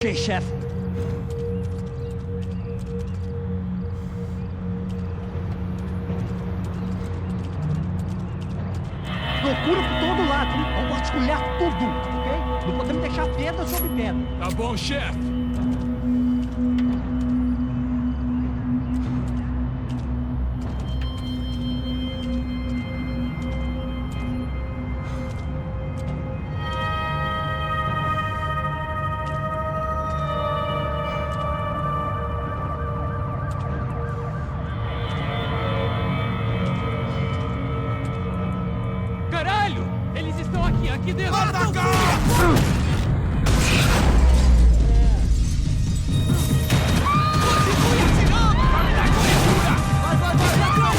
chefe. Procura por todo lado, vamos vasculhar tudo, ok? Não podemos deixar pedra sobre pedra. Tá bom, chefe. Aqui dentro! Atacar! Continue atirando! Vai me dar cobertura!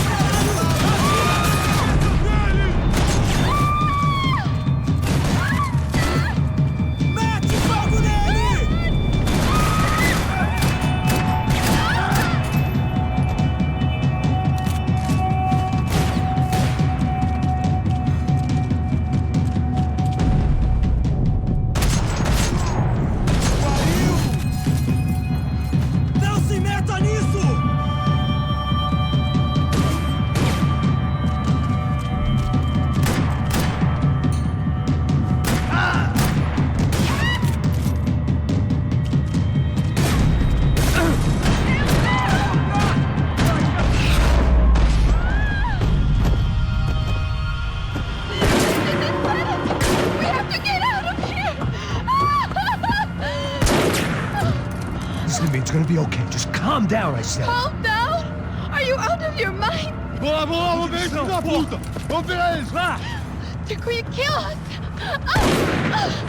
Vai! Mete fogo nele! It's gonna be okay. Just calm down, I said. Calm down? Are you out of your mind? Vamos lá, vamos ver esse filho da puta! Vamos virar eles, lá! They're going to kill us!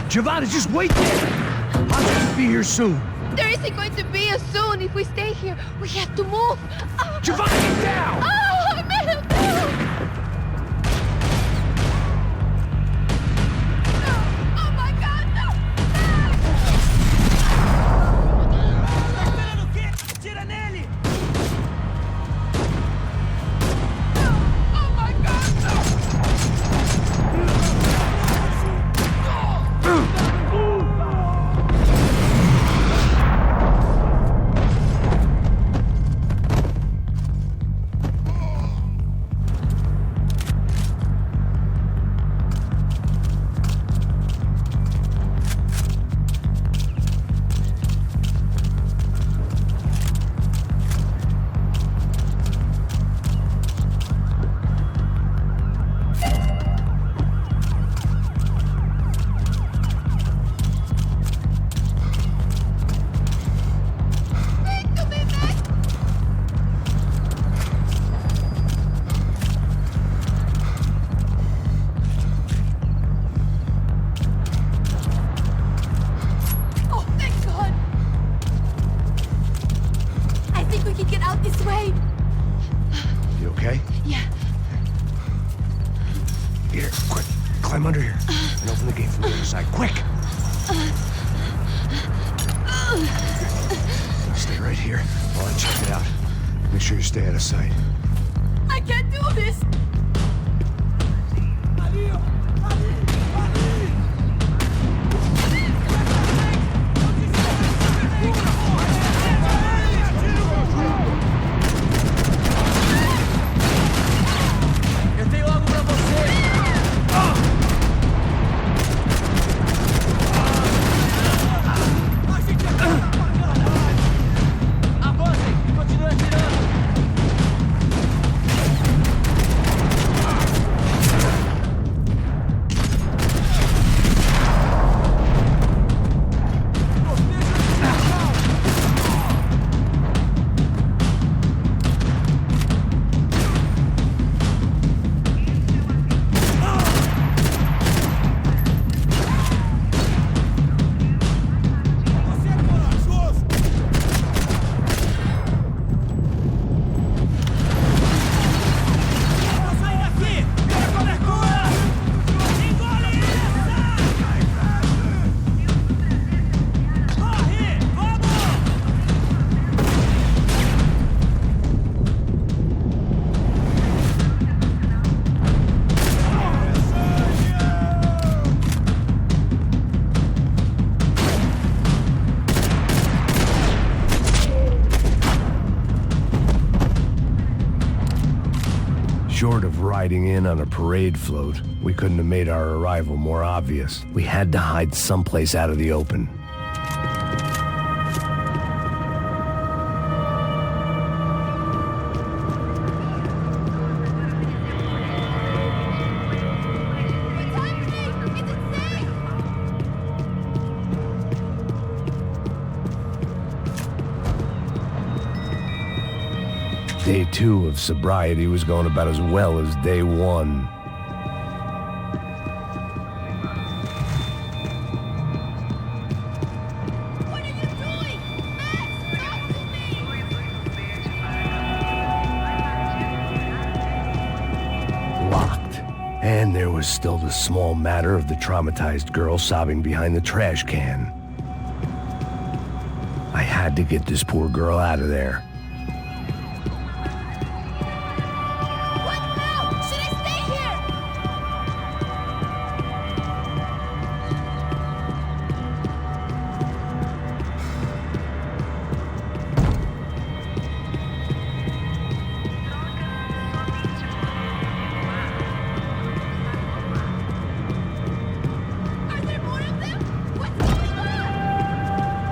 Giovanna, just wait there! I'll be here soon. There isn't going to be a soon if we stay here. We have to move! Giovanna, get down! Oh, man, no! Oh, my God, no! Tira nele! Oh, my God, no! Climb under here and open the gate from the other side. Quick! Stay right here while I check it out. Make sure you stay out of sight. I can't do this! Eu tenho algo pra você! Avancem e continuem atirando! Short of riding in on a parade float, we couldn't have made our arrival more obvious. We had to hide someplace out of the open. Day 2 of sobriety was going about as well as day 1. What are you doing? Max, talk to me! Locked. And there was still the small matter of the traumatized girl sobbing behind the trash can. I had to get this poor girl out of there. What now? Should I stay here? Are there more of them? What's going on?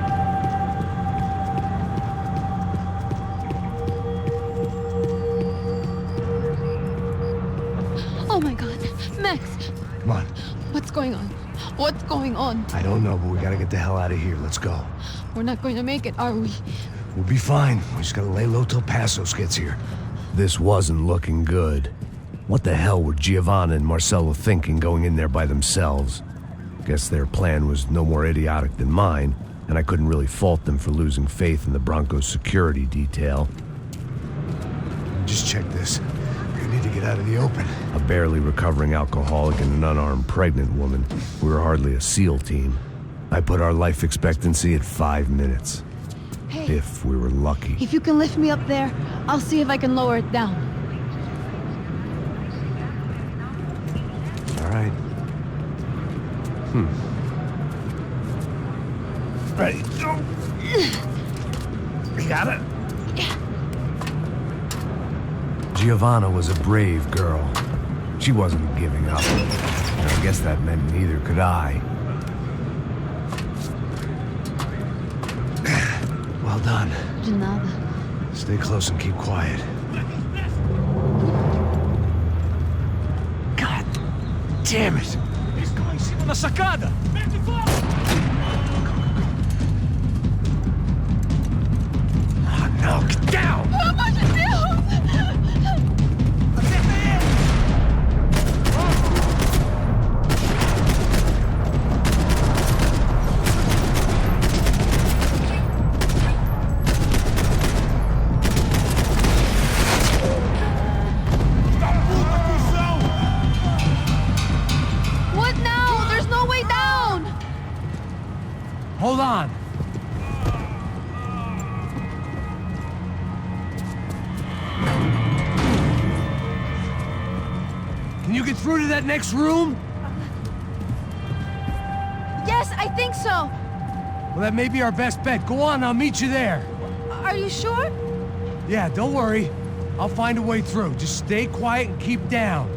Oh my god. Max, Come on. what's going on? What's going on? I don't know, but we gotta get the hell out of here. Let's go. We're not going to make it, are we? We'll be fine. We just gotta lay low till Passos gets here. This wasn't looking good. What the hell were Giovanna and Marcello thinking going in there by themselves? Guess their plan was no more idiotic than mine, and I couldn't really fault them for losing faith in the Broncos security detail. Just check this. We need to get out of the open. A barely recovering alcoholic and an unarmed pregnant woman. We were hardly a SEAL team. I put our life expectancy at 5 minutes. Hey, If we were lucky. if you can lift me up there, I'll see if I can lower it down. All right. Ready. Go. You got it? Giovanna was a brave girl. She wasn't giving up. And I guess that meant neither could I. Well done. De nada. Stay close and keep quiet. God damn it! Estão em cima da sacada! Mete fogo! Oh, no, get down! Pelo amor de Deus! Acerta ele! What now? There's no way down! Hold on! Can you get through to that next room? Yes, I think so. Well, that may be our best bet. Go on, I'll meet you there. Are you sure? Yeah, don't worry. I'll find a way through. Just stay quiet and keep down.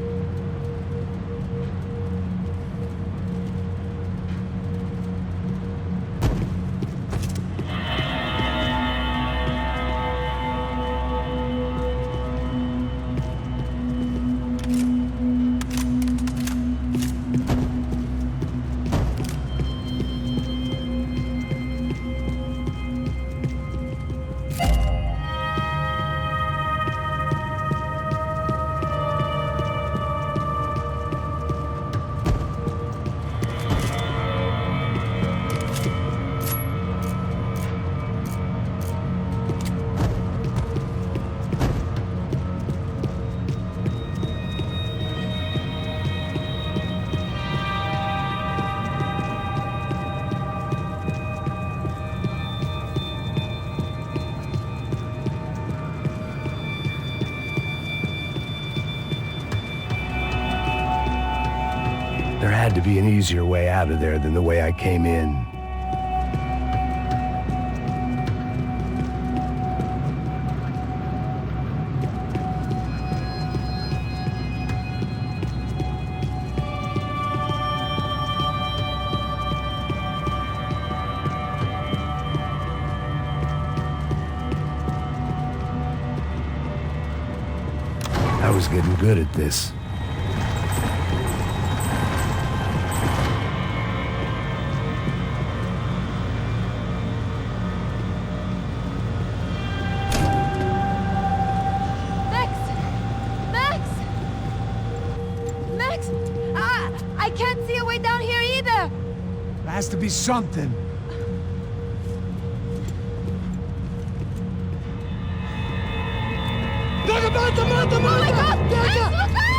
There had to be an easier way out of there than the way I came in. was getting good at this. Max! I can't see a way down here either! There has to be something. Oh my God! Max, look out!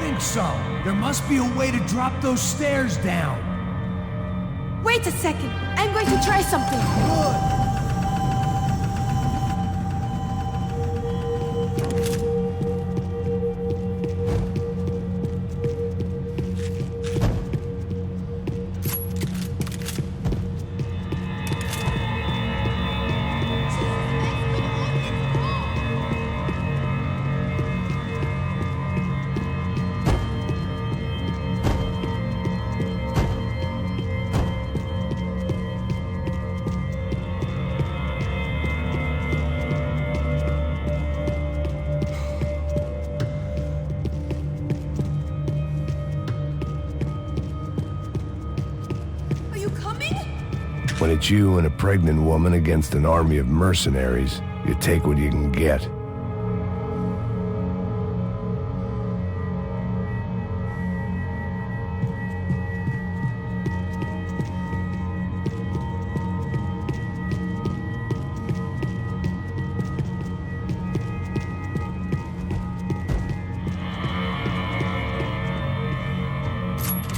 think so. There must be a way to drop those stairs down. Wait a second. I'm going to try something. Good. When it's you and a pregnant woman against an army of mercenaries, you take what you can get.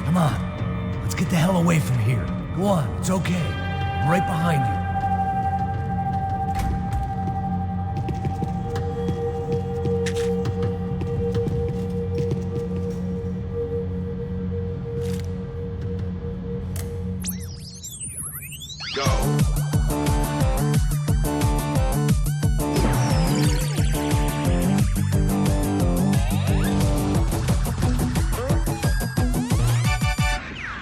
Come on. Let's get the hell away from here. Go on, it's okay. I'm right behind you.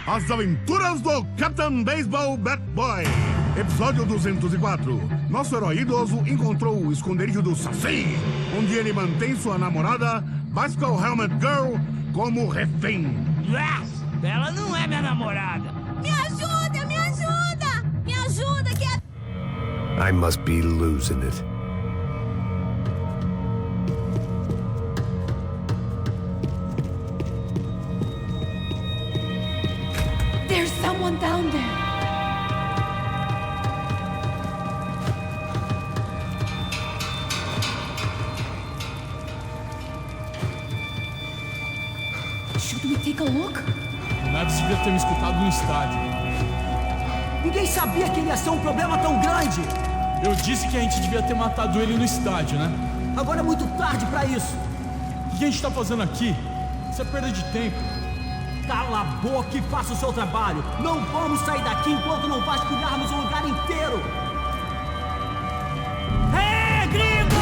As Aventuras do Capitão Baseball Bat Boy. Episódio 204. Nosso herói idoso encontrou o esconderijo do Saci, onde ele mantém sua namorada, Bicycle Helmet Girl, como refém. Ela não é minha namorada. Me ajuda, me ajuda! Me ajuda que é... I must be losing it. There's someone down there. Should we take a look? O Max devia ter me escutado no estádio. Ninguém sabia que ele ia ser um problema tão grande. Eu disse que a gente devia ter matado ele no estádio, né? Agora é muito tarde pra isso. O que a gente tá fazendo aqui? Isso é perda de tempo. Cala a boca e faça o seu trabalho. Não vamos sair daqui enquanto não vasculharmos o lugar inteiro. Ei, gringo!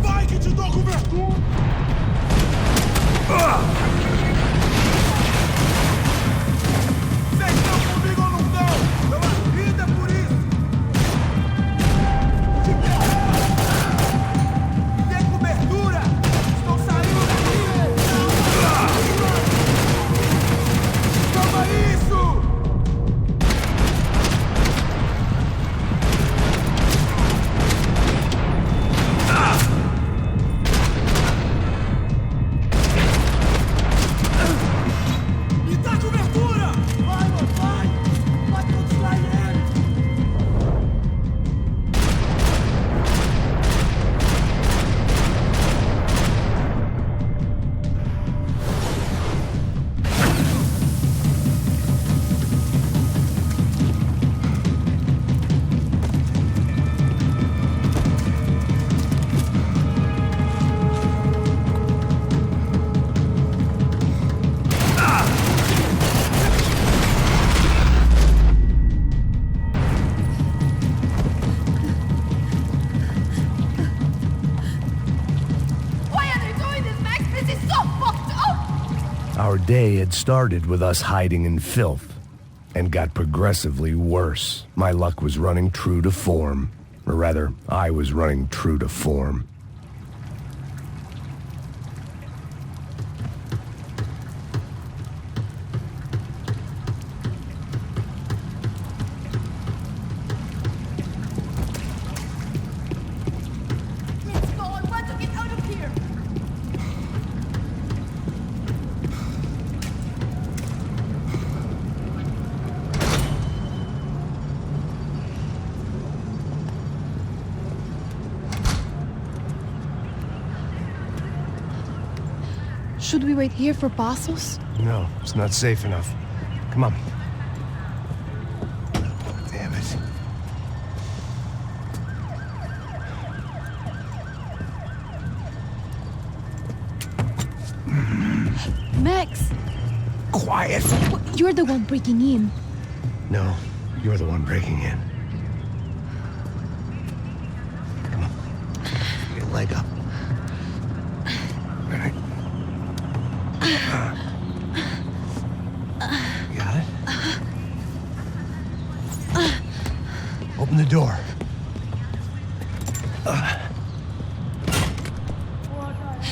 Vai que te dou cobertura! Vocês estão comigo ou não estão? Pela vida por isso! Dê cobertura! Estão saindo daqui! Toma isso! Me dá cobertura! Vai, mano, vai! Vai condicionar ele! Why are they doing this, Max? This is so fucked up! Our day had started with us hiding in filth, and got progressively worse. My luck was running true to form. Or rather, I was running true to form. Let's go, I want to get out of here! Should we wait here for Passos? No, it's not safe enough. Come on. Damn it. Max! Quiet! You're the one breaking in. No, you're the one breaking in. Come on. Get a leg up. All right. Got it? Open the door.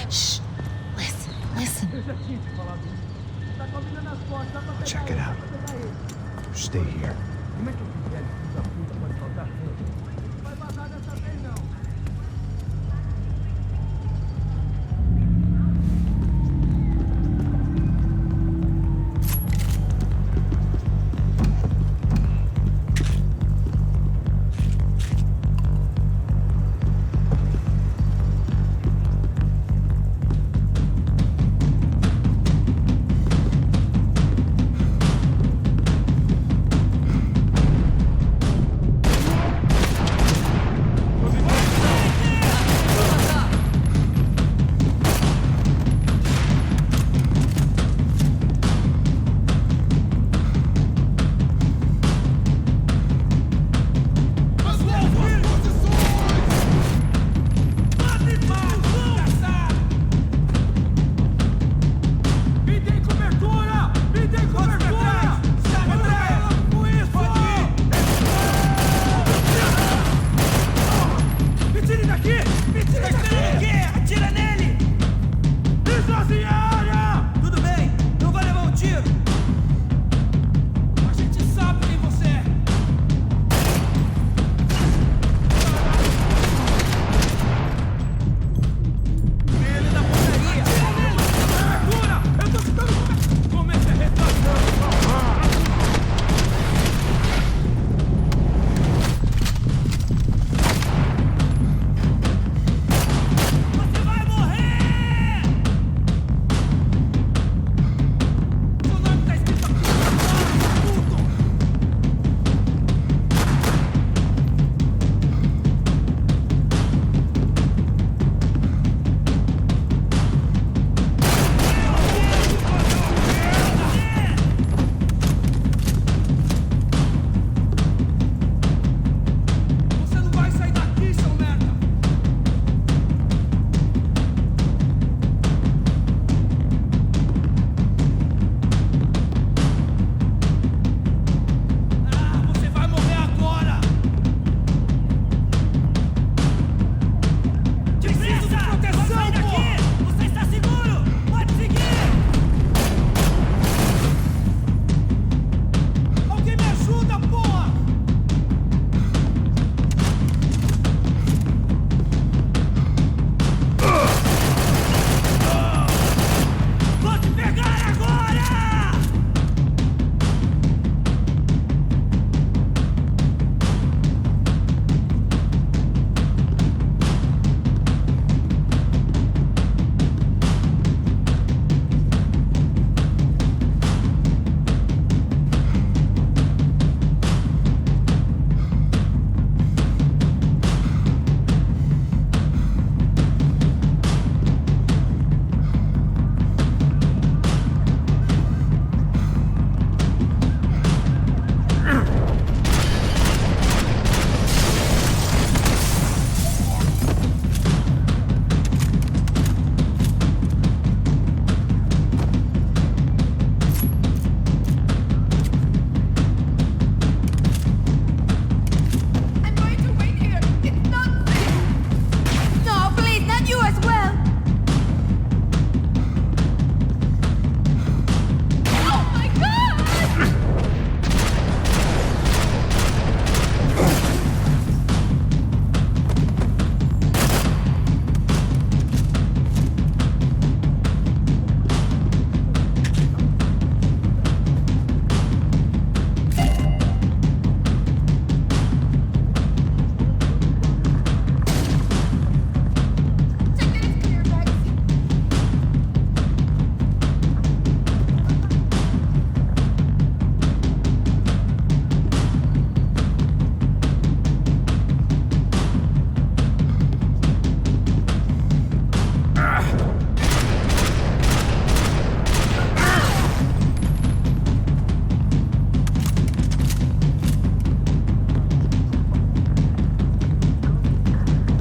Shh. Listen. Check it out. Stay here.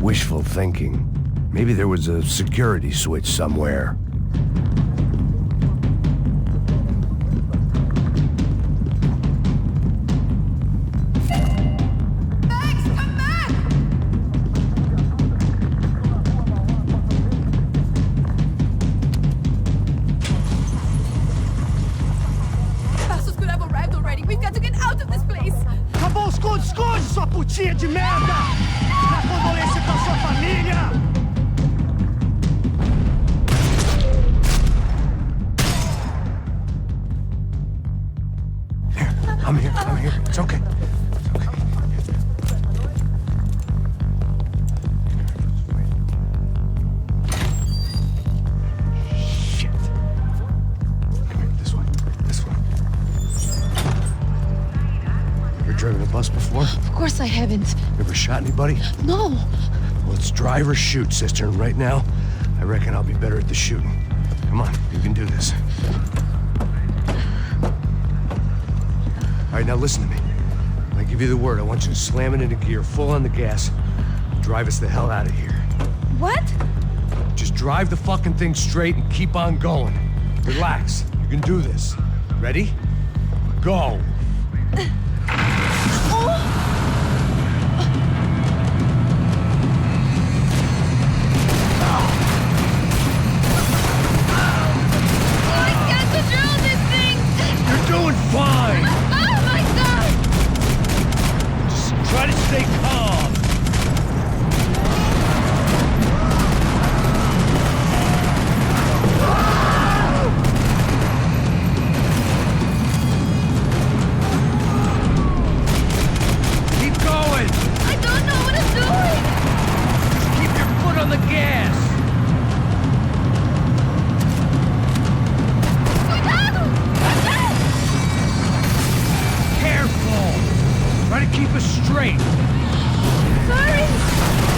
Wishful thinking. Maybe there was a security switch somewhere. Max, come back! Passos could have arrived already. We've got to get out of this place. Acabou os esconde, sua putinha de merda! Na condolência com a sua família! I'm here. It's okay. Shit. Come here, this way. Ever driven a bus before? Of course I haven't. Ever shot anybody? No. Well, it's drive or shoot, sister. And right now, I reckon I'll be better at the shooting. Come on, you can do this. All right, now listen to me. When I give you the word, I want you to slam it into gear, full on the gas. Drive us the hell out of here. What? Just drive the fucking thing straight and keep on going. Relax. You can do this. Ready? Go. I can't control this thing! You're doing fine. Oh my god! Just try to stay calm. Keep going. I don't know what I'm doing! Just keep your foot on the gas. Cuidado! Careful. Try to keep us straight. Sorry!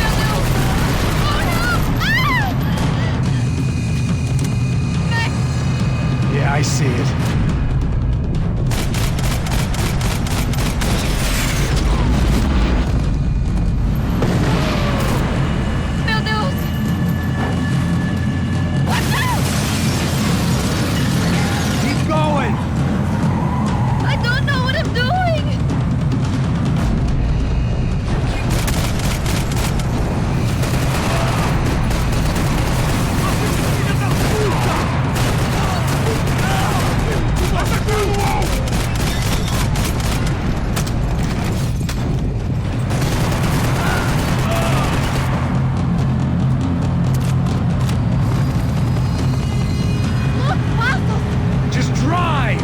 No, no! Oh no! Ah! Max! Yeah, I see it. Meu Deus! Watch out! Keep going. I don't know what I'm doing! Look, Passo! Just drive.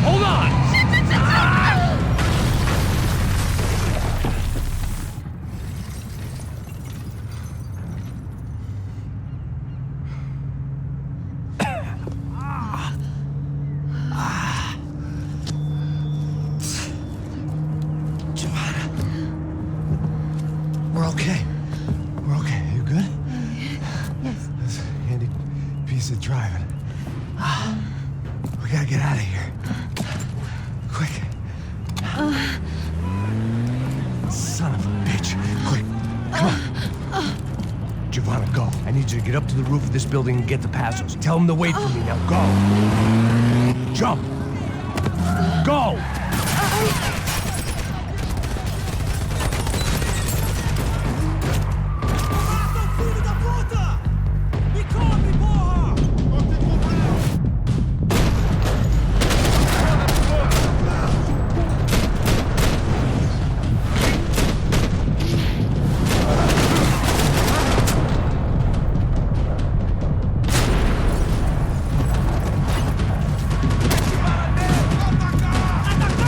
Hold on. We're okay. We're okay. You good? Yes. That's a handy piece of driving. We gotta get out of here. Quick. Son of a bitch. Quick. Come on. Giovanna, go. I need you to get up to the roof of this building and get the Passos. Tell them to wait for me now. Go. Jump. Go. Filho da puta! Me come, porra! Atacar!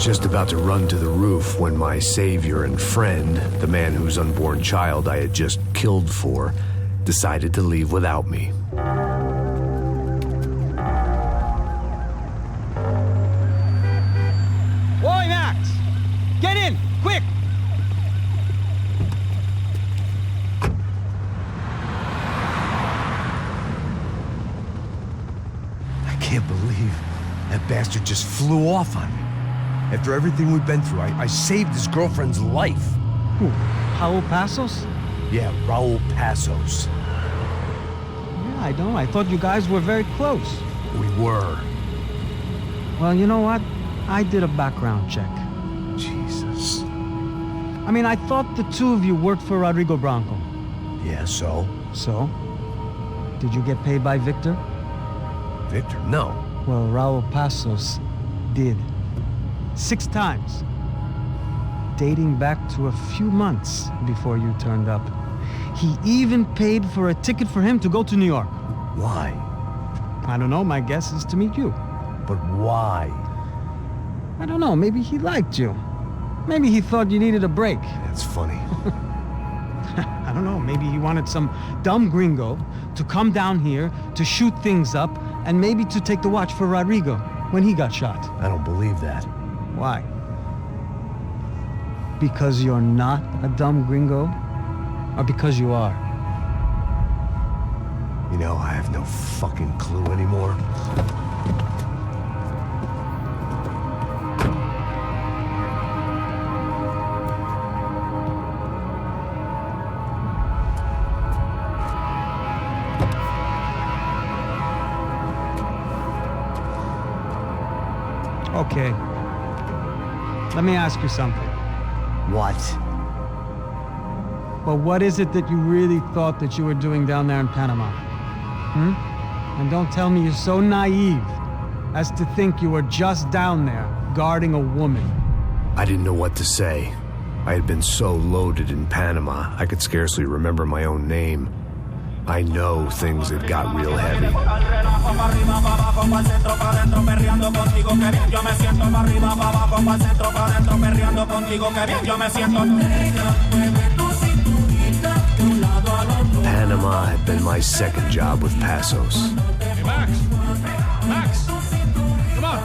just about to run to the roof when my savior and friend, the man whose unborn child I had just killed for, decided to leave without me. Oi, Max! Get in! Quick! I can't believe that bastard just flew off on me. After everything we've been through, I saved his girlfriend's life. Who? Raul Passos? Yeah, Raul Passos. Yeah, I know. I thought you guys were very close. We were. Well, you know what? I did a background check. Jesus. I mean, I thought the two of you worked for Rodrigo Branco. Yeah, so? So? Did you get paid by Victor? Victor, no. Well, Raul Passos did. 6 times. Dating back to a few months before you turned up. He even paid for a ticket for him to go to New York. Why? I don't know, my guess is to meet you. But why? I don't know, maybe he liked you. Maybe he thought you needed a break. That's funny. I don't know, maybe he wanted some dumb gringo to come down here to shoot things up and maybe to take the watch for Rodrigo when he got shot. I don't believe that. Why? Because you're not a dumb gringo? Or because you are? You know, I have no fucking clue anymore. Okay. Let me ask you something. What? Well, what is it that you really thought that you were doing down there in Panama? And don't tell me you're so naive as to think you were just down there guarding a woman. I didn't know what to say. I had been so loaded in Panama, I could scarcely remember my own name. I know things had got real heavy. Panama had been my second job with Passos. Hey, Max! Max! Come on!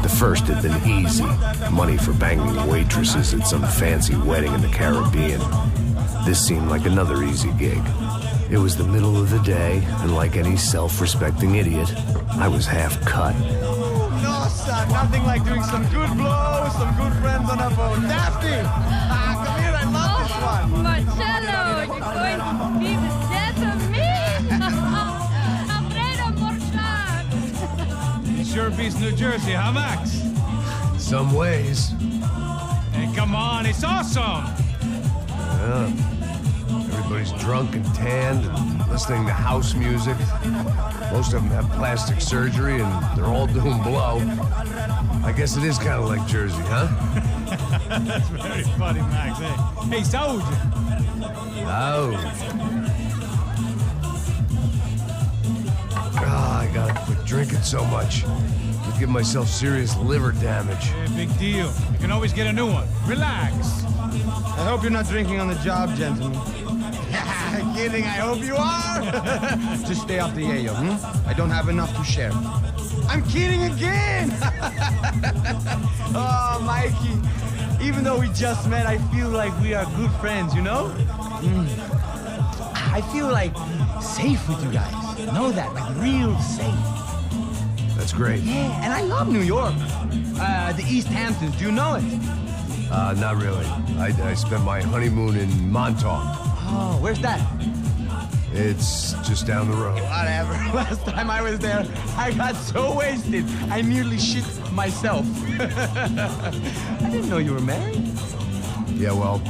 The first had been easy. Money for banging waitresses at some fancy wedding in the Caribbean. This seemed like another easy gig. It was the middle of the day, and like any self-respecting idiot, I was half cut. No, son, nothing like doing some good blows, some good friends on a boat. Daphne! Come here, I love this one. Marcello, you're going to be the death of me. Alfredo Morchan. It sure beats New Jersey, huh, Max? Some ways. Hey, come on, it's awesome! Yeah. Everybody's drunk and tanned and listening to house music. Most of them have plastic surgery and they're all doing blow. I guess it is kind of like Jersey, huh? That's very funny, Max. Hey, saúde! Oh. I gotta quit drinking so much. I'll give myself serious liver damage. Hey, big deal. You can always get a new one. Relax. I hope you're not drinking on the job, gentlemen. Kidding, I hope you are. Just stay off the yayo, I don't have enough to share. I'm kidding again. Oh, Mikey, even though we just met, I feel like we are good friends, you know? I feel like safe with you guys. Know that, like real safe. That's great. Yeah, and I love New York. The East Hamptons, do you know it? Not really. I spent my honeymoon in Montauk. Oh, where's that? It's just down the road. Whatever. Last time I was there, I got so wasted, I nearly shit myself. I didn't know you were married. Yeah, well,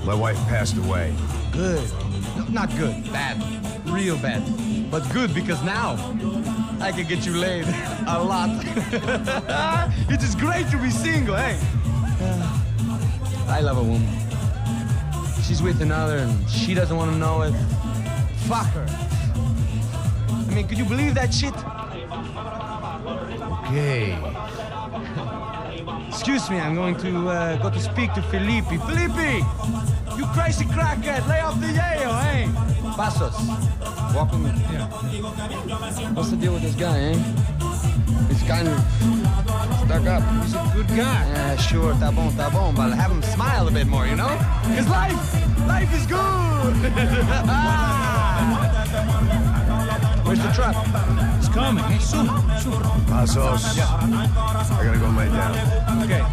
my wife passed away. Good. No, not good. Bad. Real bad. But good because now I can get you laid a lot. It is great to be single, hey? I love a woman. She's with another and she doesn't want to know it. Fuck her. I mean, could you believe that shit? Okay. Excuse me, I'm going to go to speak to Felipe. Felipe! You crazy crackhead! Lay off the yayo, eh? Passos, walk with me. Yeah. What's the deal with this guy, eh? He's kind of stuck up. He's a good guy. Yeah, sure, tá bom, but have him smile a bit more, you know? Because life is good! Where's the truck? It's coming. Hey, soon. Passos. I gotta go lay down. Okay.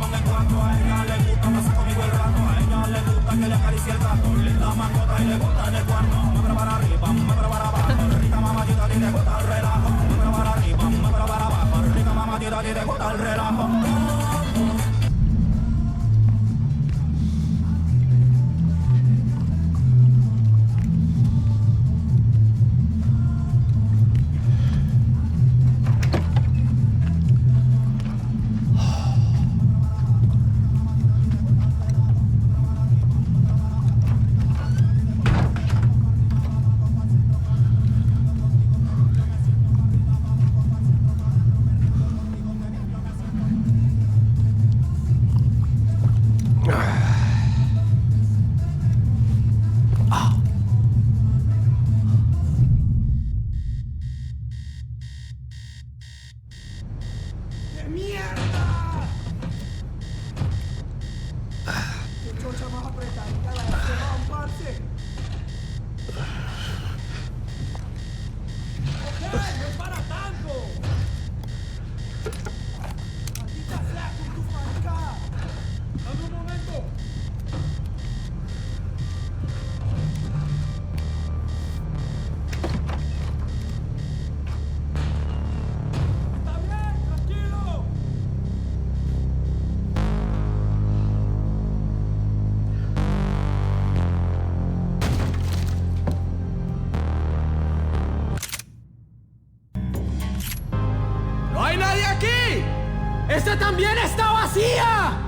¡Esta también está vacía!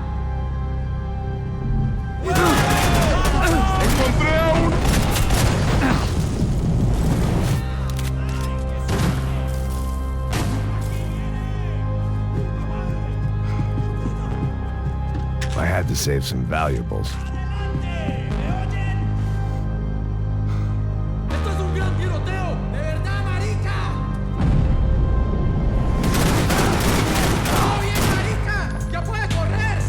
¡Encontré a un... I had to save some valuables. ¡Esto es un gran tiroteo! ¡De verdad, marica! ¡Todo bien, marica! ¡Ya puede correr!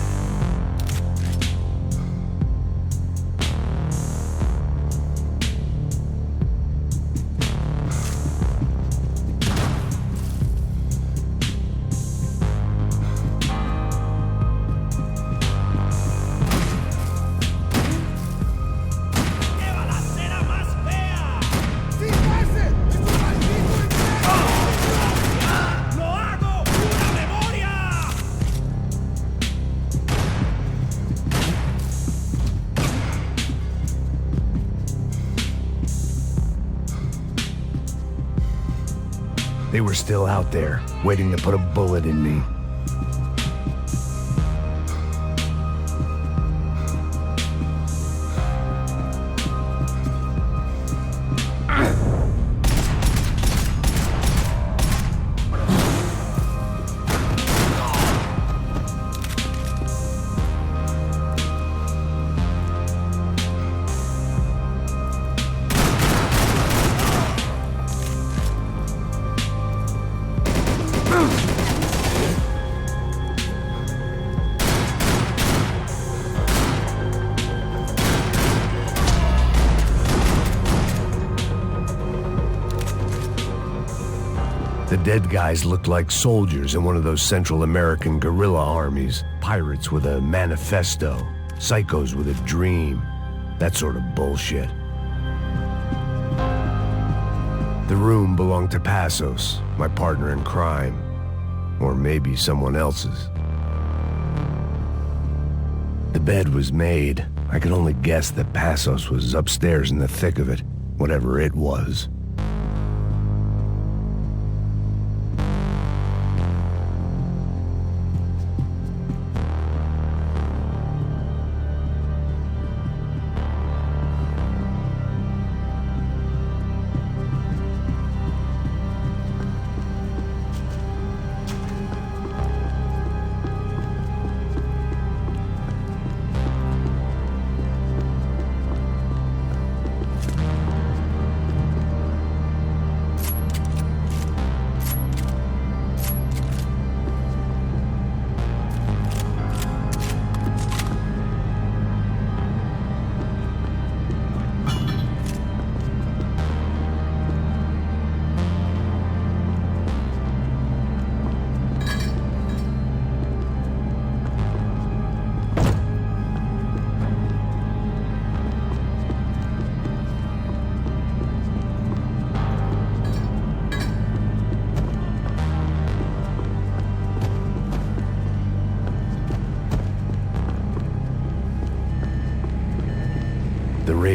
¡Qué balacera más fea! ¡Sí, parce! ¡Es un maldito infierno! ¡Lo hago! ¡Una memoria! They were still out there, waiting to put a bullet in me. The dead guys looked like soldiers in one of those Central American guerrilla armies. Pirates with a manifesto, psychos with a dream, that sort of bullshit. The room belonged to Passos, my partner in crime. Or maybe someone else's. The bed was made. I could only guess that Passos was upstairs in the thick of it, whatever it was.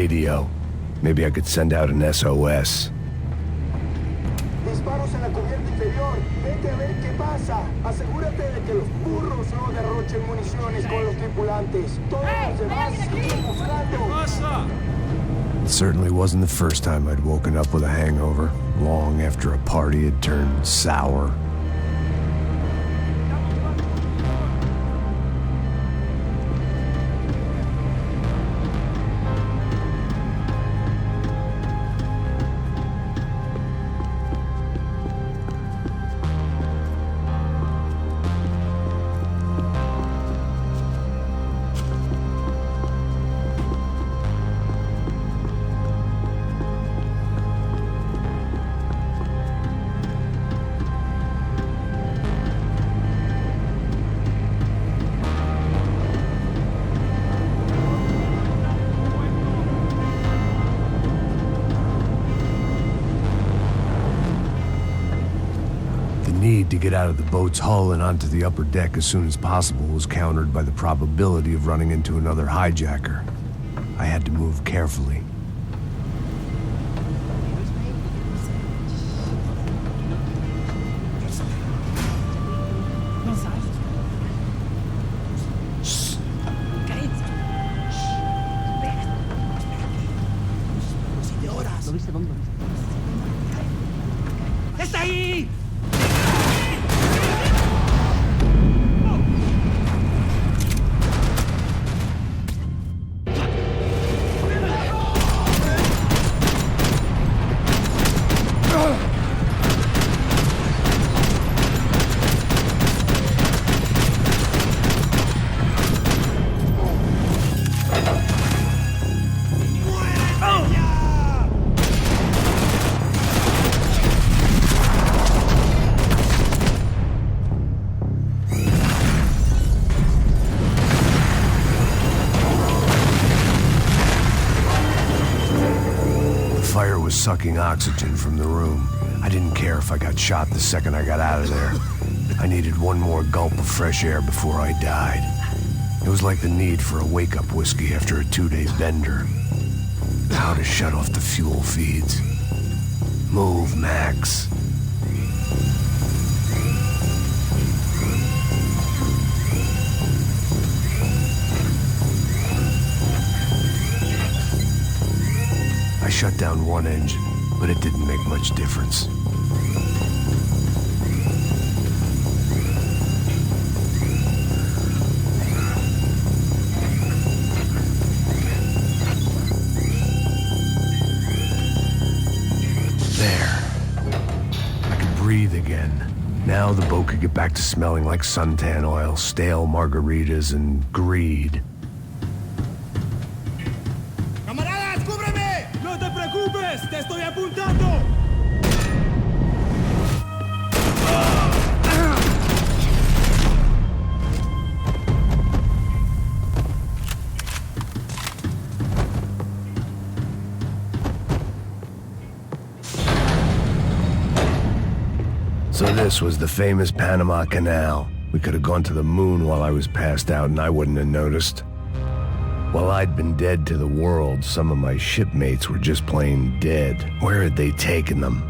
radio. Maybe I could send out an SOS. Disparos en la cubierta inferior. Vete a ver qué pasa. Asegúrate de que los burros no derrochen municiones con los tripulantes. Todos los demás siguen buscando. It certainly wasn't the first time I'd woken up with a hangover, long after a party had turned sour. The need to get out of the boat's hull and onto the upper deck as soon as possible was countered by the probability of running into another hijacker. I had to move carefully. ¡Está ahí! Fire was sucking oxygen from the room. I didn't care if I got shot the second I got out of there. I needed one more gulp of fresh air before I died. It was like the need for a wake-up whiskey after a 2-day bender. How to shut off the fuel feeds. Move, Max. I shut down one engine, but it didn't make much difference. There. I could breathe again. Now the boat could get back to smelling like suntan oil, stale margaritas, and greed. ¡Te estoy apuntando! So this was the famous Panama Canal. We could have gone to the moon while I was passed out and I wouldn't have noticed. While I'd been dead to the world, some of my shipmates were just plain dead. Where had they taken them?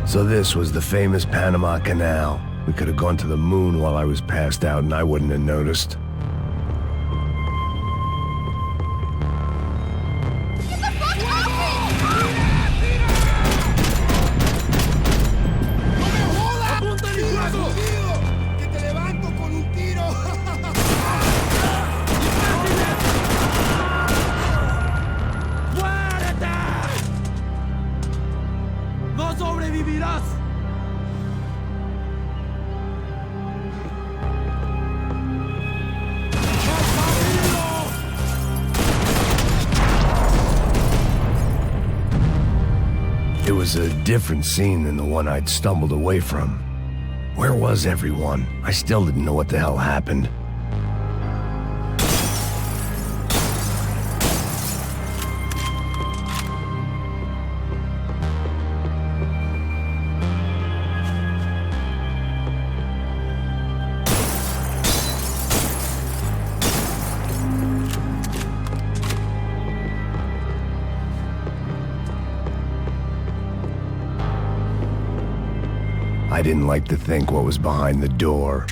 So this was the famous Panama Canal. We could have gone to the moon while I was passed out and I wouldn't have noticed. was a different scene than the one I'd stumbled away from. Where was everyone? I still didn't know what the hell happened. I didn't like to think what was behind the door.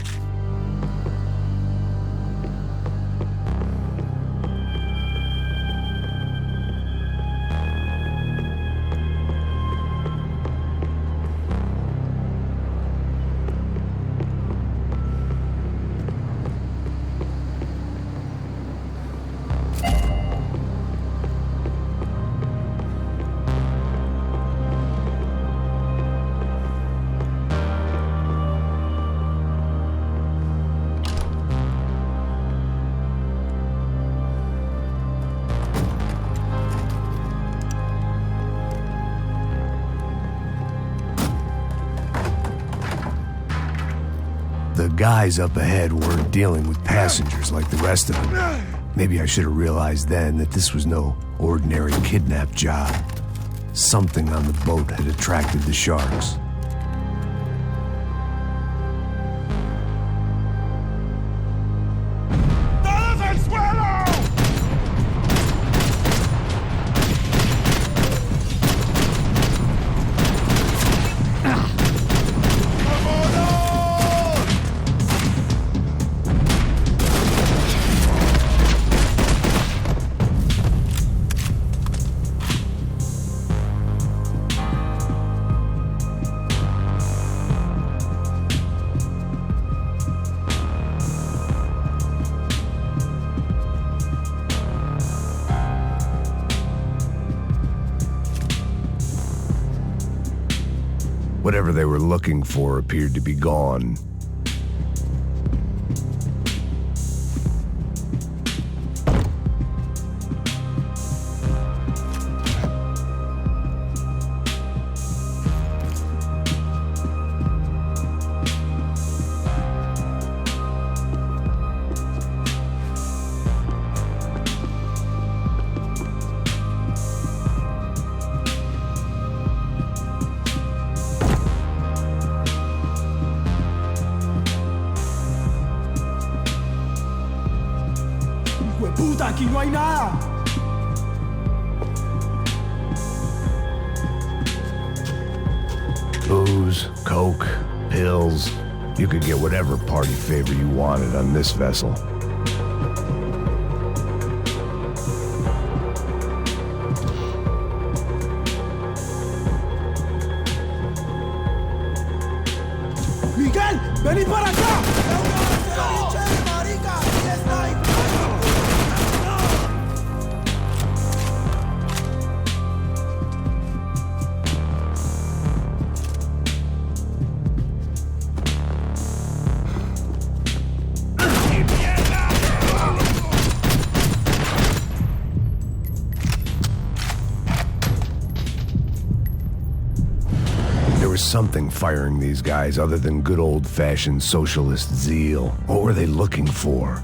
The guys up ahead weren't dealing with passengers like the rest of them. Maybe I should have realized then that this was no ordinary kidnap job. Something on the boat had attracted the sharks. Whatever they were looking for appeared to be gone. ¡Puta, aquí no hay nada! Booze, coke, pills. You could get whatever party favor you wanted on this vessel. ¡Miguel! ¡Vení para acá! There was something firing these guys other than good old-fashioned socialist zeal. What were they looking for?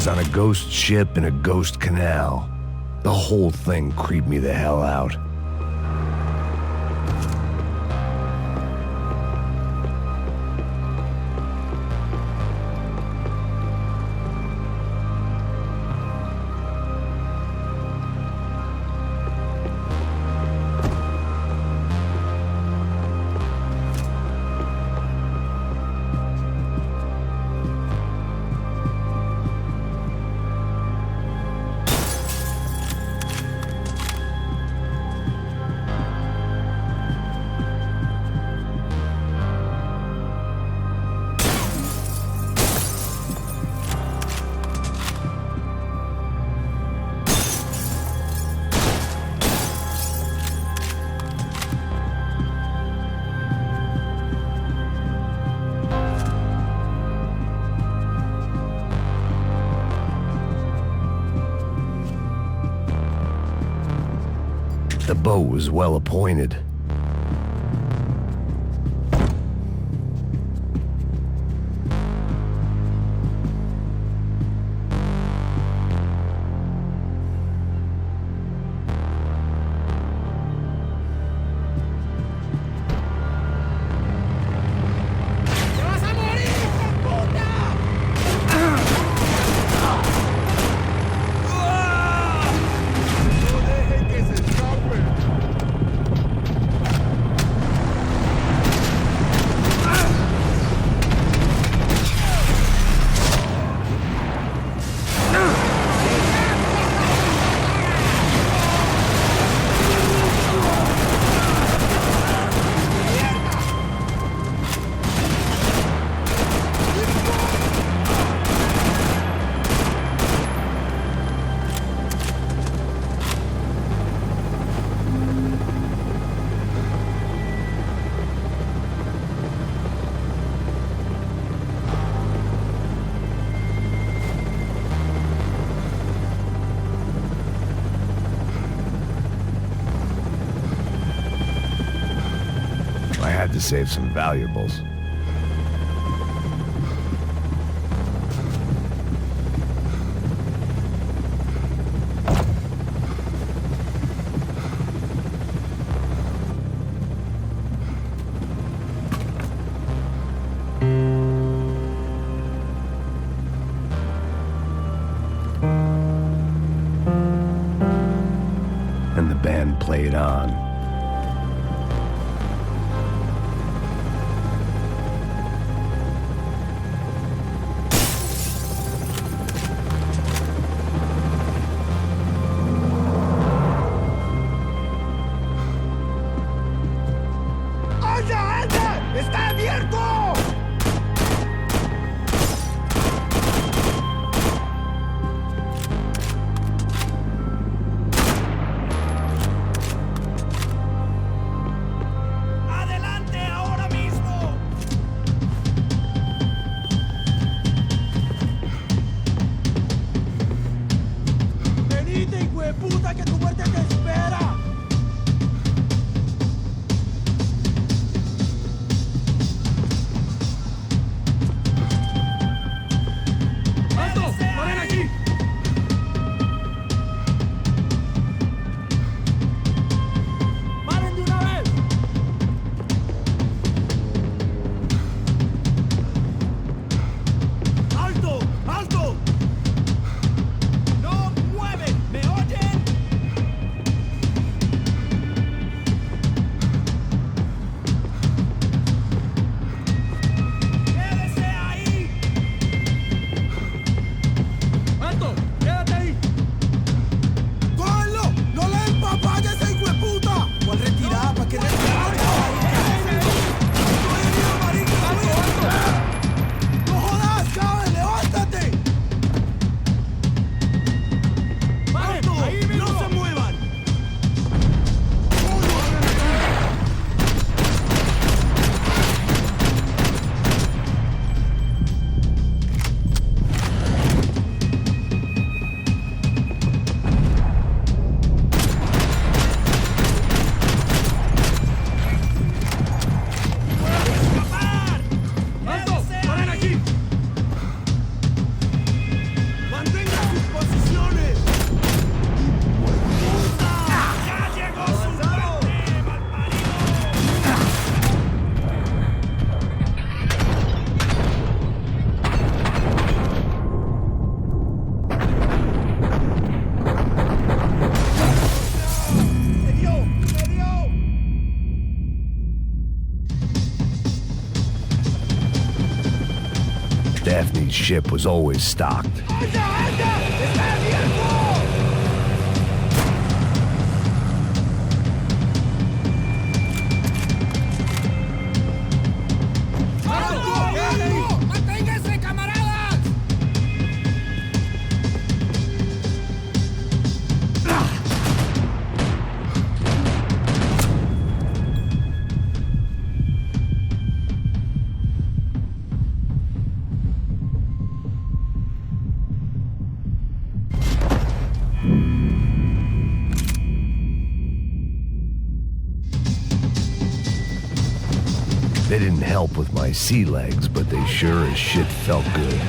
was on a ghost ship in a ghost canal. The whole thing creeped me the hell out. The boat was well appointed. I had to save some valuables. And the band played on. ¡Está abierto! ¡Adelante ahora mismo! ¡Venite, hijueputa, que tu muerte te espera! Payne's ship was always stocked. They didn't help with my sea legs, but they sure as shit felt good.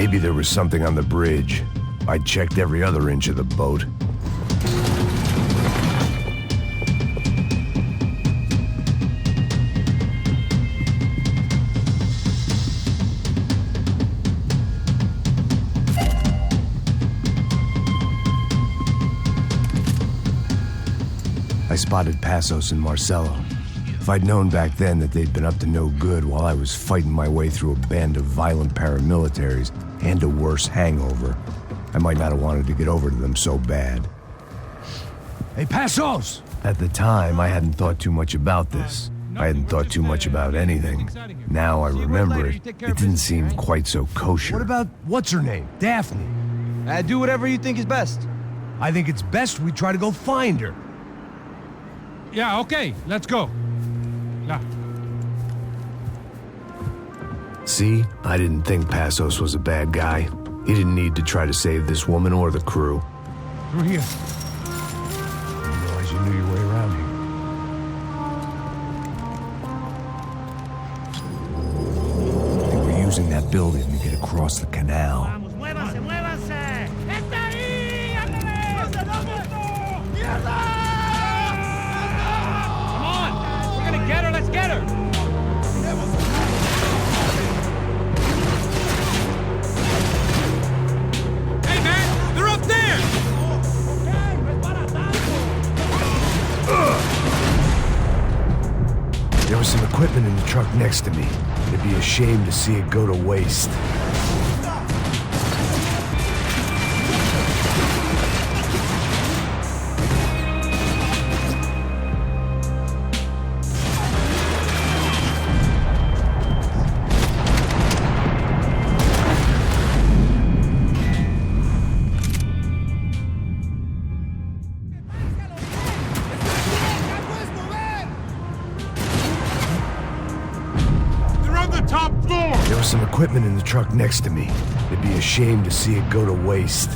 Maybe there was something on the bridge. I checked every other inch of the boat. I spotted Passos and Marcelo. If I'd known back then that they'd been up to no good while I was fighting my way through a band of violent paramilitaries and a worse hangover, I might not have wanted to get over to them so bad. Hey, Passos! At the time, I hadn't thought too much about this. I hadn't thought too much about anything. Now I remember it, it didn't seem quite so kosher. What about what's her name? Daphne. Do whatever you think is best. I think it's best we try to go find her. Yeah, okay, let's go. Yeah. See? I didn't think Passos was a bad guy. He didn't need to try to save this woman or the crew. Through here. Didn't realize you knew your way around here. They were using that building to get across the canal. ¡Muévanse, muévanse! ¡Está ahí! ¡Ándale! ¡Mierda! Come on! We're gonna get her, let's get her! Hey man, they're up there! There was some equipment in the truck next to me. It'd be a shame to see it go to waste. There was some equipment in the truck next to me. It'd be a shame to see it go to waste.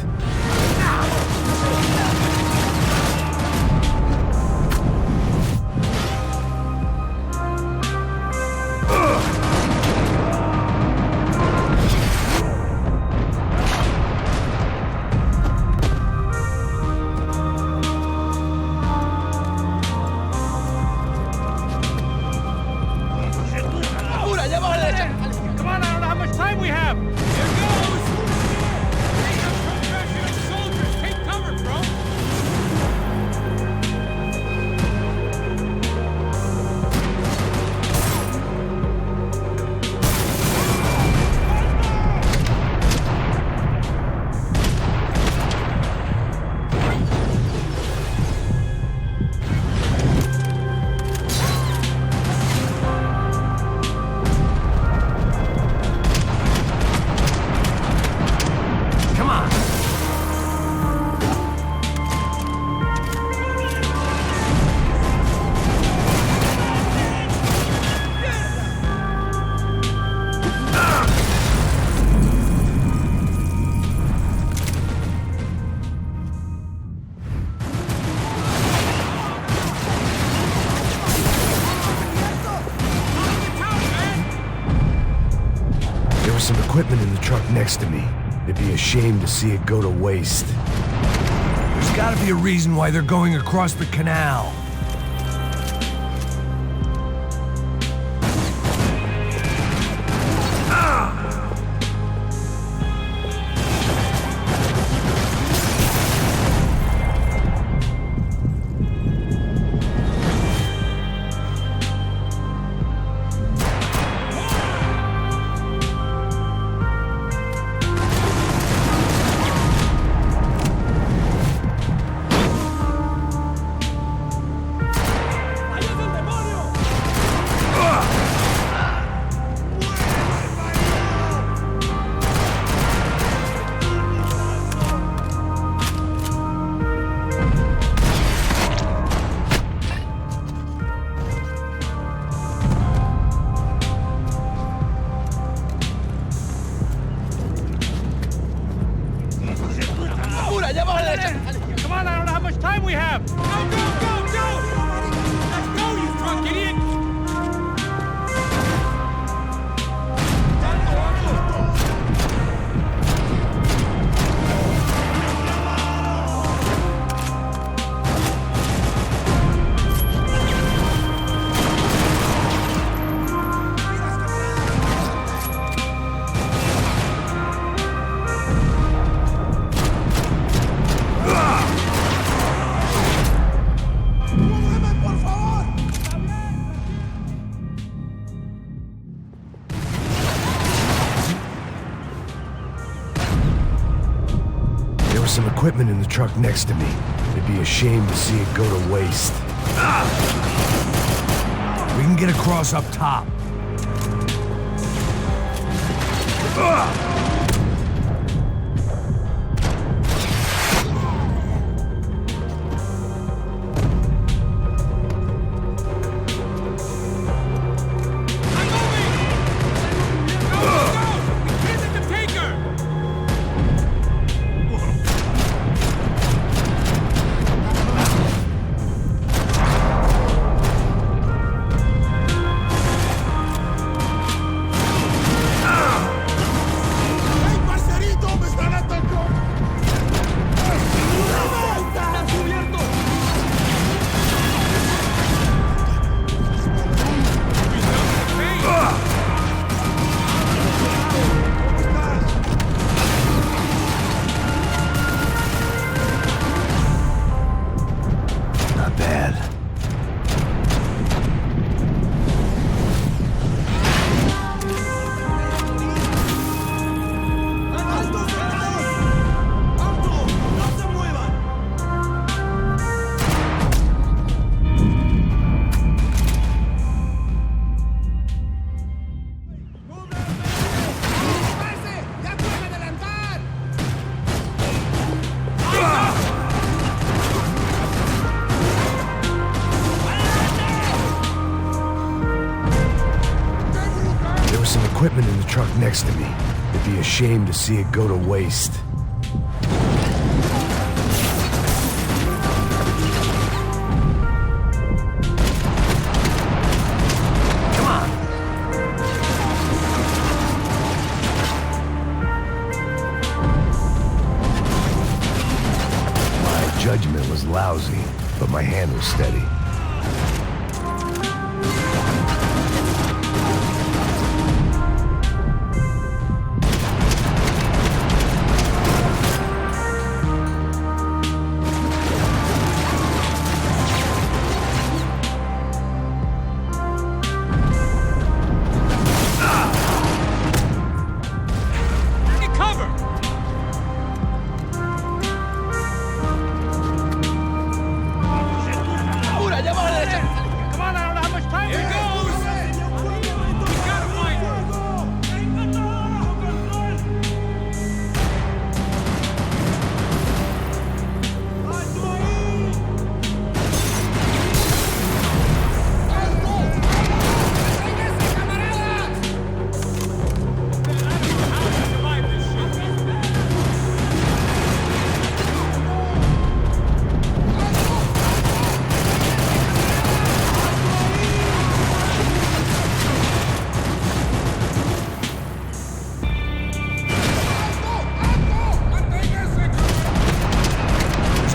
Come on, I don't know how much time we have! Here goes! Soldiers, take cover, bro! There was some equipment in the truck next to me. It'd be a shame to see it go to waste. There's gotta be a reason why they're going across the canal. Come on, I don't know how much time we have! Go, go, go, go! Let's go, you drunk idiot! There was some equipment in the truck next to me. It'd be a shame to see it go to waste. We can get across up top. Equipment in the truck next to me. It'd be a shame to see it go to waste. Come on! My judgment was lousy, but my hand was steady.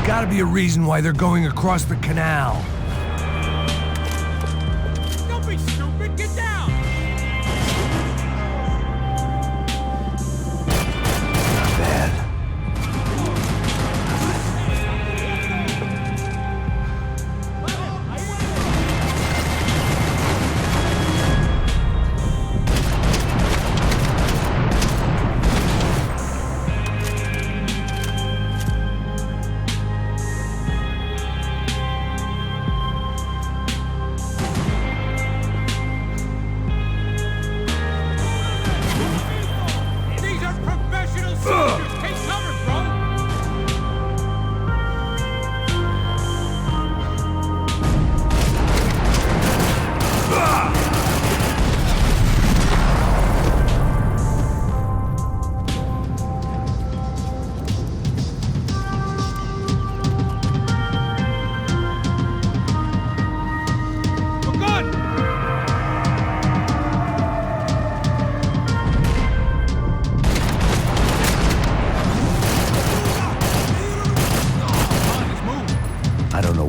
Gotta be a reason why they're going across the canal. Don't be stupid, get down! Not bad.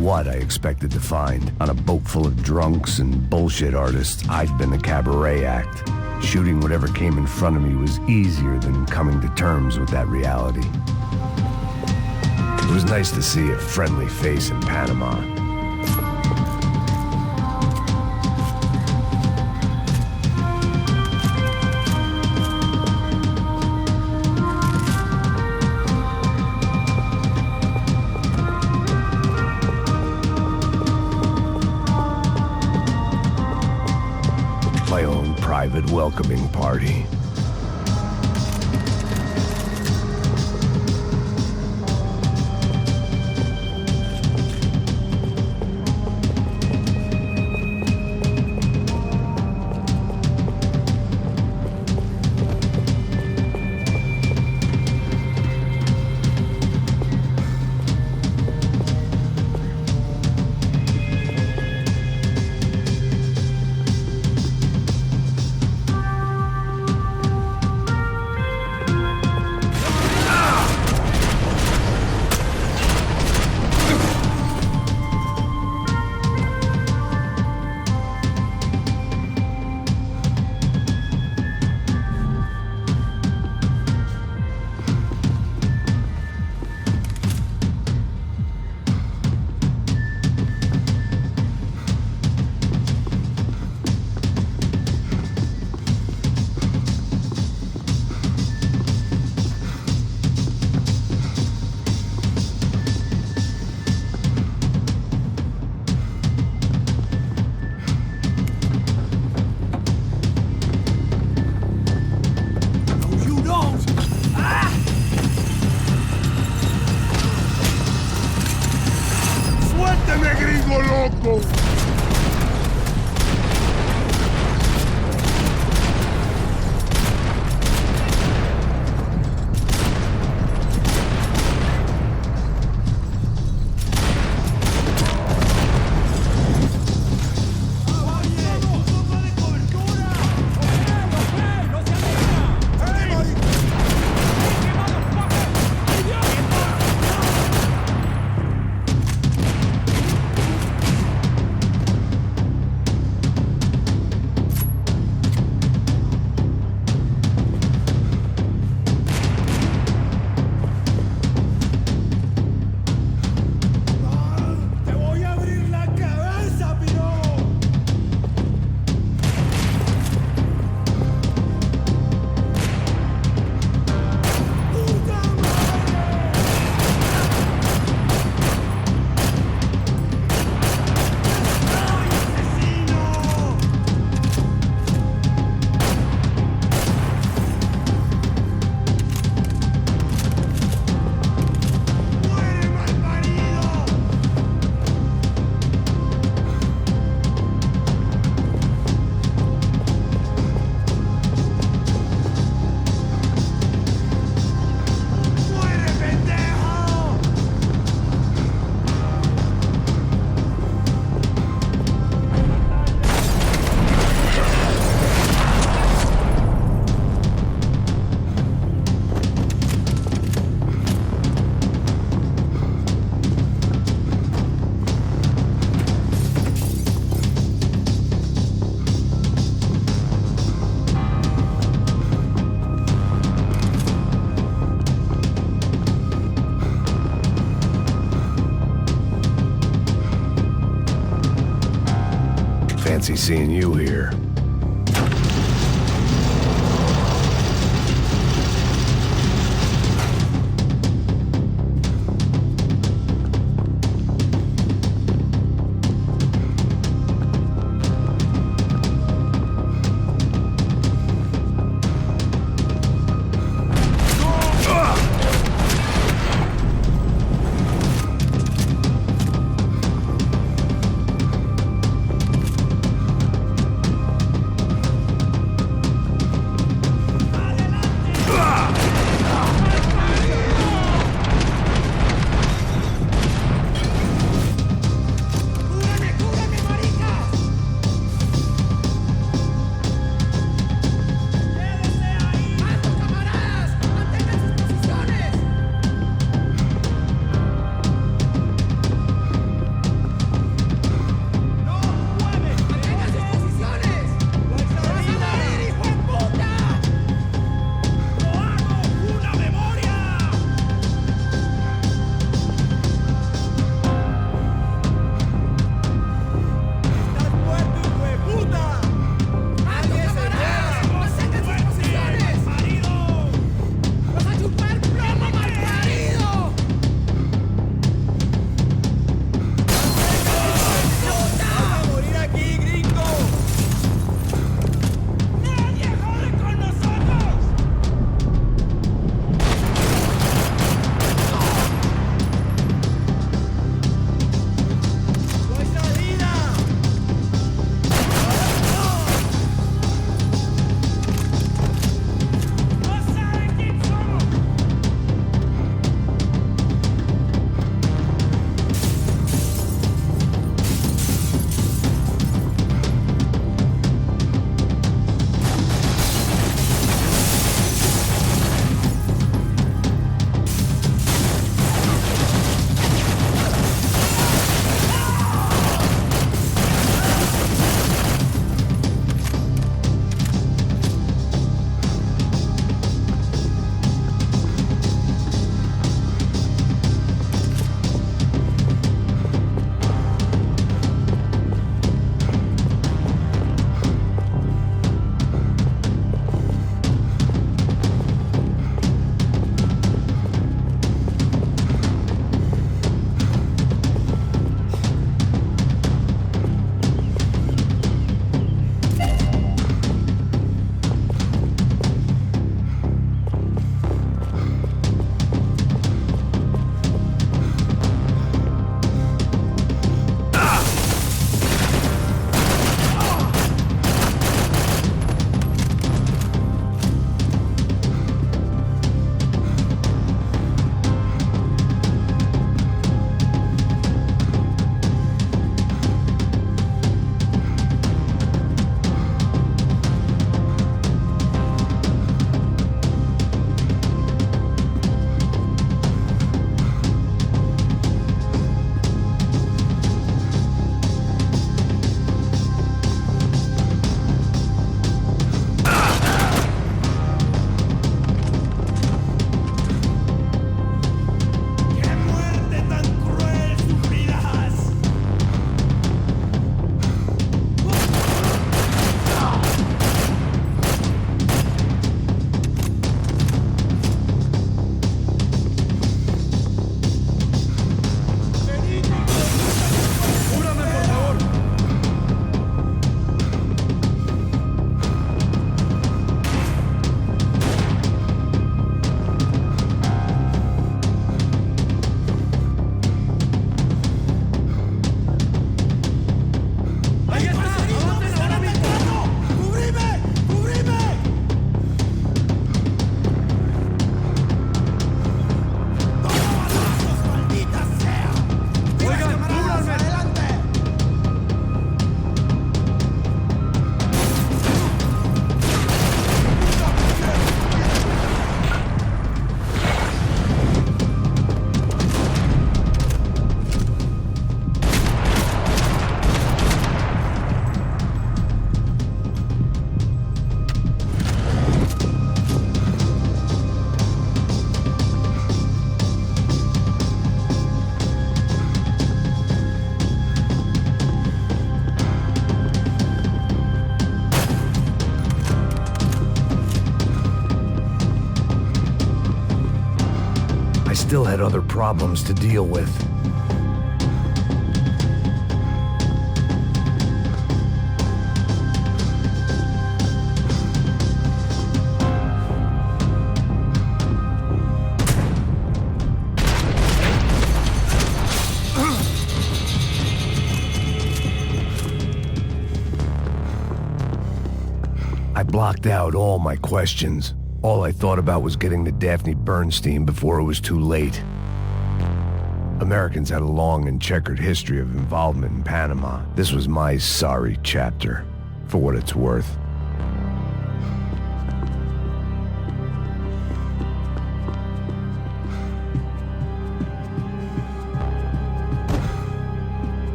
What I expected to find. On a boat full of drunks and bullshit artists, I'd been a cabaret act. Shooting whatever came in front of me was easier than coming to terms with that reality. It was nice to see a friendly face in Panama. private welcoming party. Fancy seeing you here. still had other problems to deal with. I blocked out all my questions. All I thought about was getting to Daphne Bernstein before it was too late. Americans had a long and checkered history of involvement in Panama. This was my sorry chapter, for what it's worth.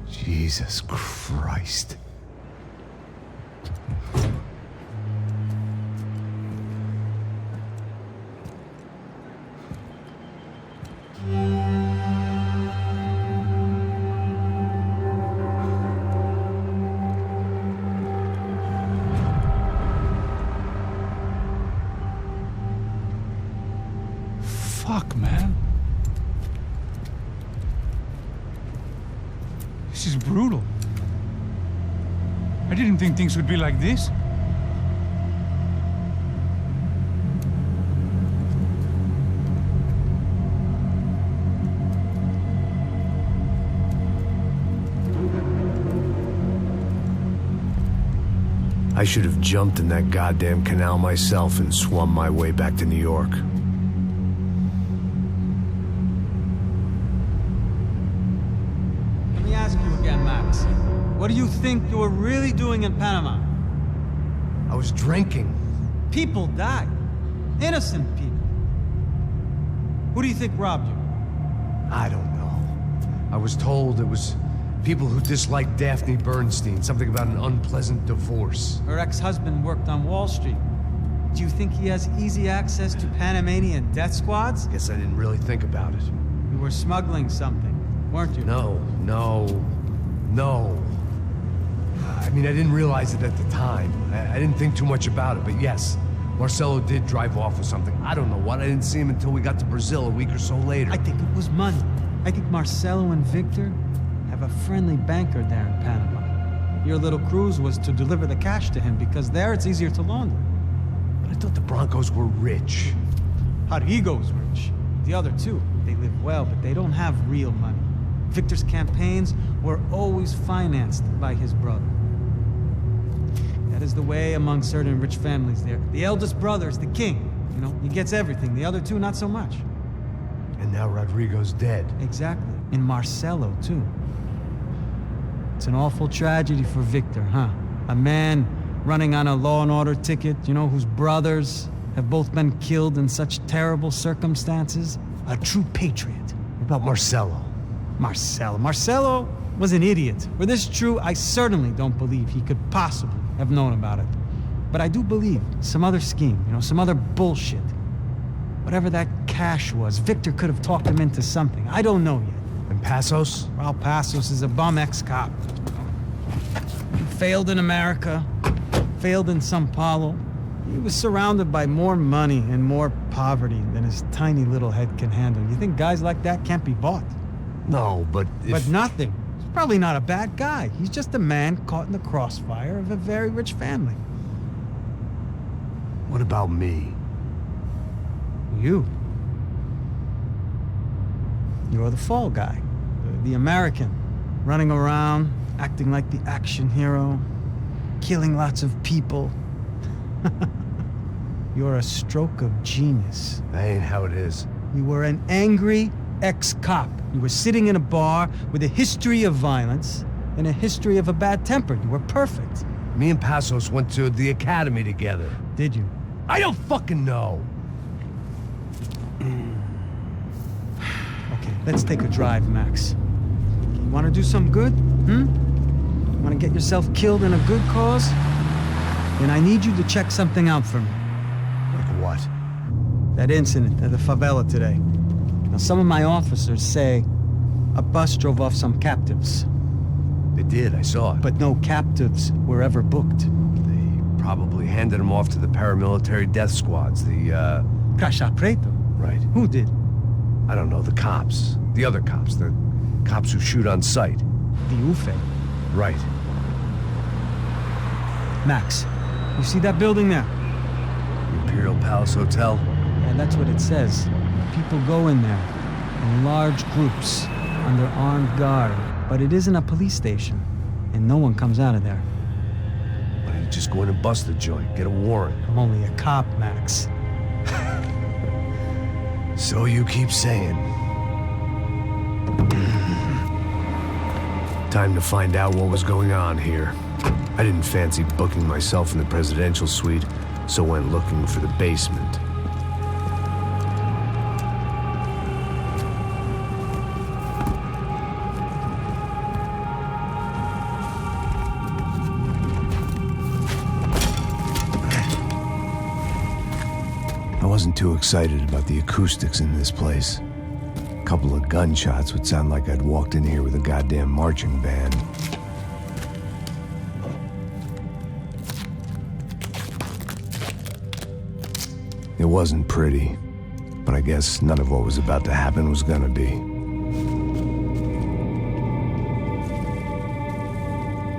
Jesus Christ. Fuck, man. This is brutal. I didn't think things would be like this. I should have jumped in that goddamn canal myself and swum my way back to New York. Let me ask you again, Max. What do you think you were really doing in Panama? I was drinking. People died. Innocent people. Who do you think robbed you? I don't know. I was told it was people who disliked Daphne Bernstein, something about an unpleasant divorce. Her ex-husband worked on Wall Street. Do you think he has easy access to Panamanian death squads? Guess I didn't really think about it. You were smuggling something, weren't you? No. I mean, I didn't realize it at the time. I didn't think too much about it, but yes, Marcelo did drive off with something. I don't know what. I didn't see him until we got to Brazil a week or so later. I think it was money. I think Marcelo and Victor have a friendly banker there in Panama. Your little cruise was to deliver the cash to him because there it's easier to launder. But I thought the Broncos were rich. Rodrigo's rich. The other two, they live well, but they don't have real money. Victor's campaigns were always financed by his brother. That is the way among certain rich families there. The eldest brother is the king. You know, he gets everything. The other two, not so much. And now Rodrigo's dead. Exactly. And Marcelo, too. It's an awful tragedy for Victor, huh? A man running on a law and order ticket, you know, whose brothers have both been killed in such terrible circumstances. A true patriot. What about Marcelo? Marcelo was an idiot. Were this true, I certainly don't believe he could possibly have known about it. But I do believe some other scheme, you know, some other bullshit. Whatever that cash was, Victor could have talked him into something. I don't know yet. And Passos? Well, Passos is a bum ex-cop. He failed in America, failed in São Paulo. He was surrounded by more money and more poverty than his tiny little head can handle. You think guys like that can't be bought? No, but if... But nothing. He's probably not a bad guy. He's just a man caught in the crossfire of a very rich family. What about me? You. You're the fall guy. The American. Running around, acting like the action hero. Killing lots of people. You're a stroke of genius. That ain't how it is. You were an angry ex-cop. You were sitting in a bar with a history of violence and a history of a bad temper. You were perfect. Me and Passos went to the academy together. Did you? I don't fucking know. Okay, let's take a drive, Max. You want to do some good? Want to get yourself killed in a good cause? Then I need you to check something out for me. Like what? That incident at the favela today. Now, some of my officers say a bus drove off some captives. They did, I saw it. But no captives were ever booked. They probably handed them off to the paramilitary death squads, the, Caixa Preto? Right. Who did? I don't know, the cops. The other cops. The cops who shoot on sight. The UFE. Right. Max, you see that building there? The Imperial Palace Hotel? Yeah, that's what it says. People go in there in large groups under armed guard. But it isn't a police station, and no one comes out of there. Why don't you just go in and bust the joint? Get a warrant. I'm only a cop, Max. So you keep saying. Time to find out what was going on here. I didn't fancy booking myself in the presidential suite, so went looking for the basement. I wasn't too excited about the acoustics in this place. A couple of gunshots would sound like I'd walked in here with a goddamn marching band. It wasn't pretty, but I guess none of what was about to happen was gonna be.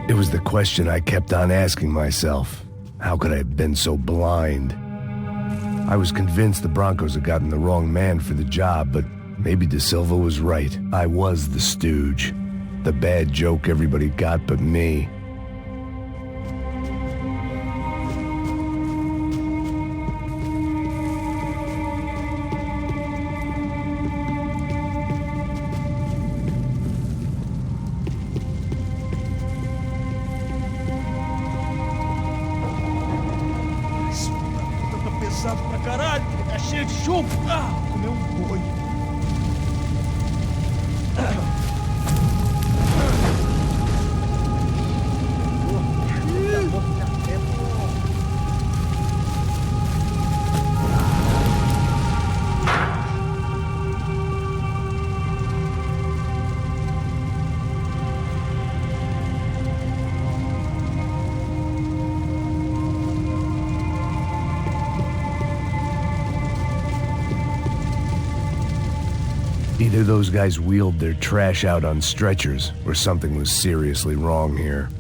It was the question I kept on asking myself. How could I have been so blind? I was convinced the Broncos had gotten the wrong man for the job, but maybe De Silva was right. I was the stooge. The bad joke everybody got but me. Pesado pra caralho, tá cheio de chumbo. Comeu boi. Either those guys wheeled their trash out on stretchers, or something was seriously wrong here.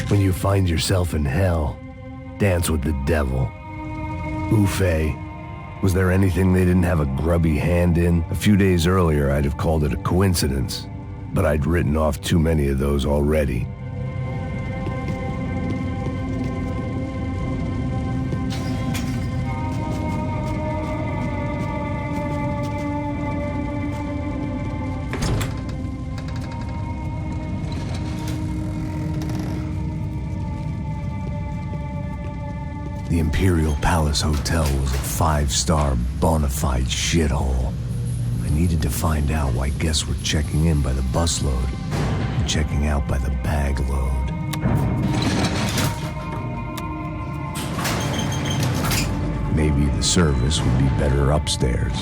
When you find yourself in hell, dance with the devil. Ufe. Was there anything they didn't have a grubby hand in? A few days earlier, I'd have called it a coincidence, but I'd written off too many of those already. The Imperial Palace Hotel was a 5-star bona fide shithole. I needed to find out why guests were checking in by the busload and checking out by the bag load. Maybe the service would be better upstairs.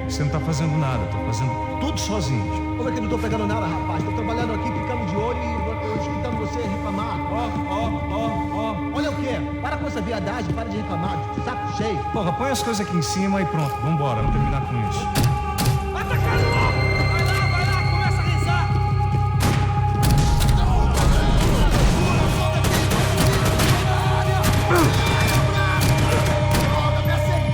Você não tá fazendo nada, tá fazendo tudo sozinho. Como é que eu não tô pegando nada, rapaz? Tô trabalhando aqui, ficando de olho e eu escutando você reclamar. Ó. Olha o quê? Para com essa viadagem, para de reclamar. Saco cheio. Porra, põe as coisas aqui em cima e pronto. Vambora, vamos terminar com isso. Atacando logo! Vai lá, começa a rezar! Volta, me acertei!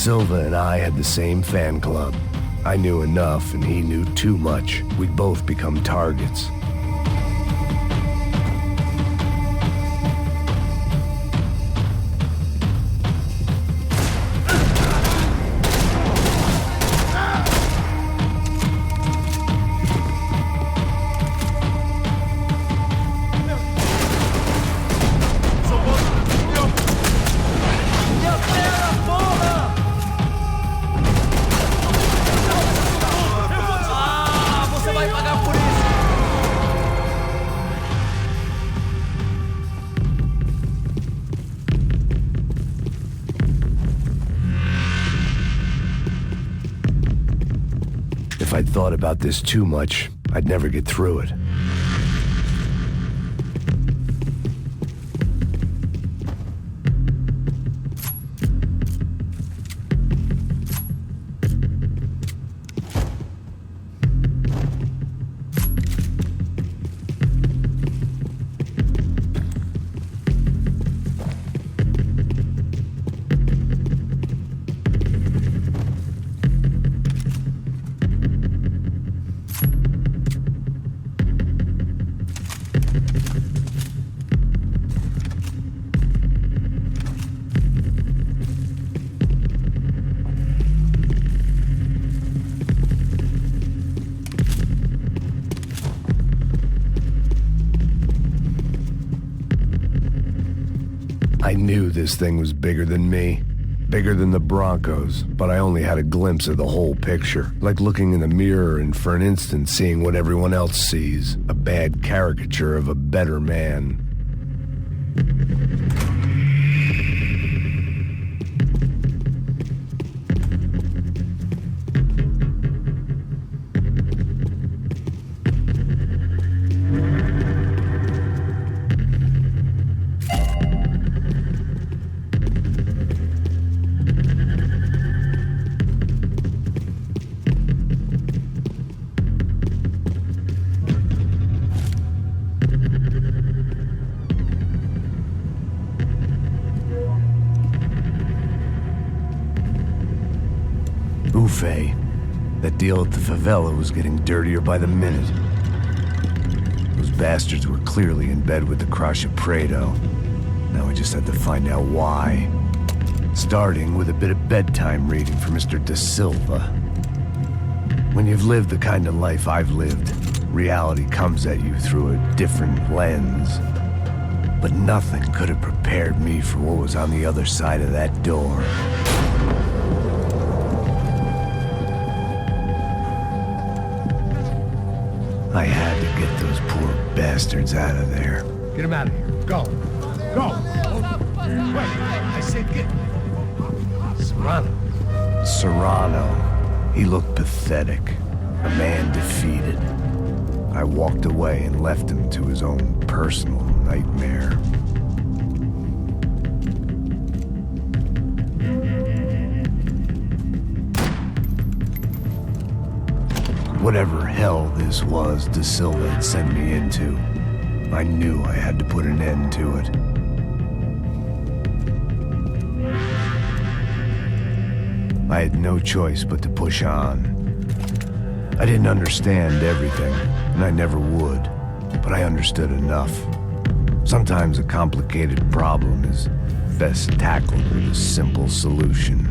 Silva and I had the same fan club. I knew enough and he knew too much. We'd both become targets. If I'd thought about this too much, I'd never get through it. I knew this thing was bigger than me, bigger than the Broncos, but I only had a glimpse of the whole picture, like looking in the mirror and for an instant seeing what everyone else sees, a bad caricature of a better man. That deal at the favela was getting dirtier by the minute. Those bastards were clearly in bed with the Crush of Prado. Now we just had to find out why. Starting with a bit of bedtime reading for Mr. Da Silva. When you've lived the kind of life I've lived, reality comes at you through a different lens. But nothing could have prepared me for what was on the other side of that door. I had to get those poor bastards out of there. Get him out of here. Go. Go. Wait, I said get... Serrano. Serrano. He looked pathetic. A man defeated. I walked away and left him to his own personal nightmare. Whatever hell this was Da Silva had sent me into, I knew I had to put an end to it. I had no choice but to push on. I didn't understand everything, and I never would, but I understood enough. Sometimes a complicated problem is best tackled with a simple solution.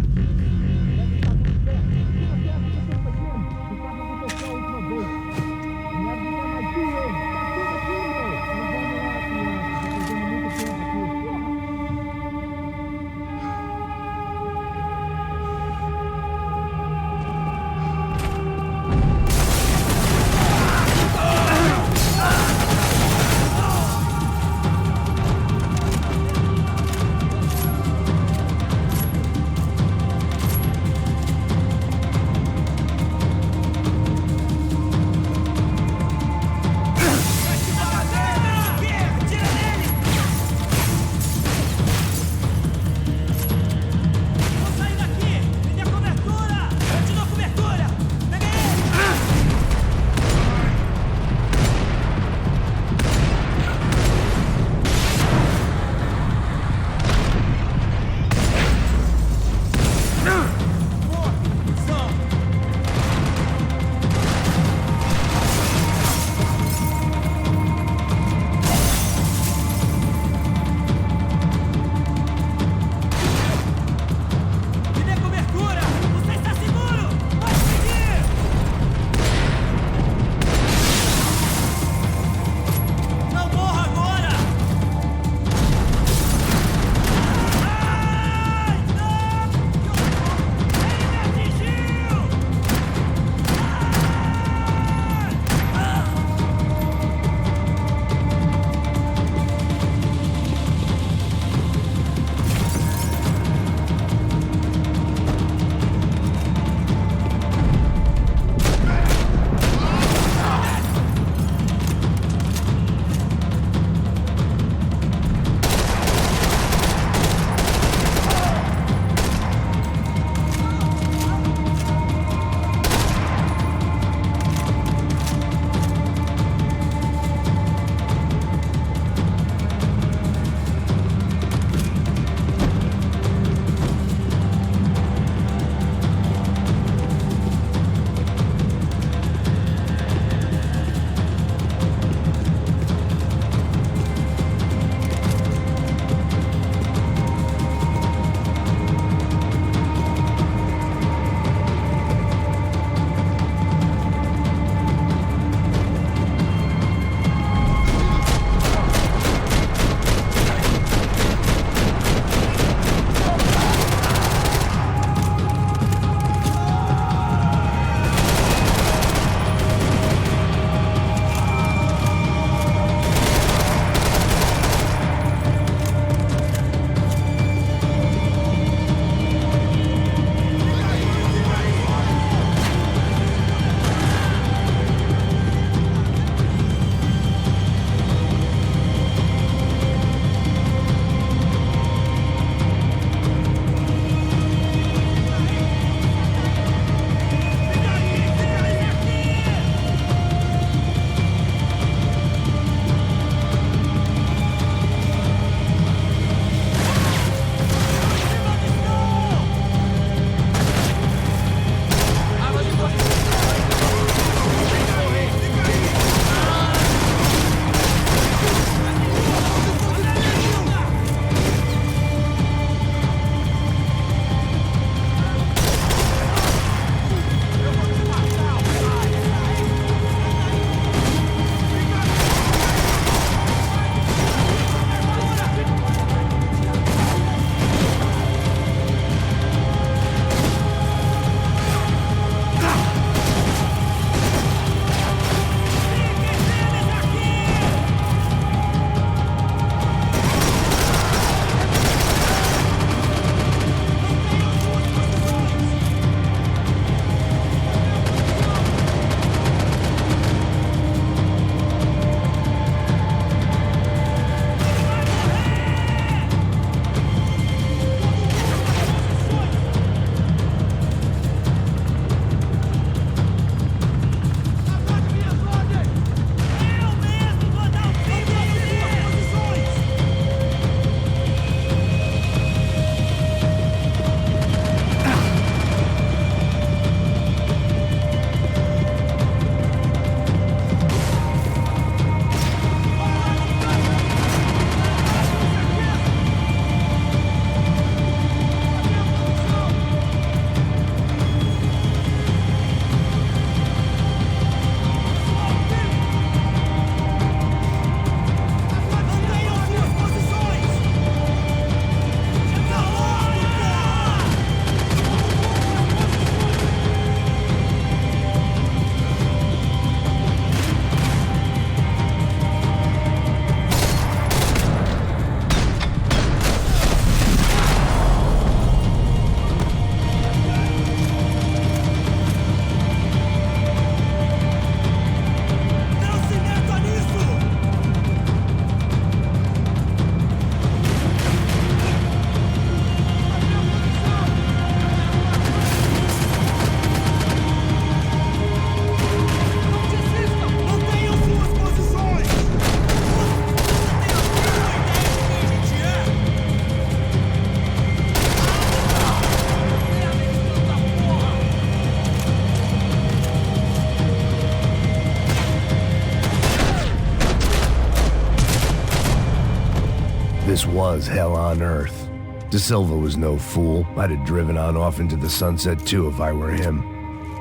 This was hell on earth. De Silva was no fool. I'd have driven on off into the sunset too if I were him.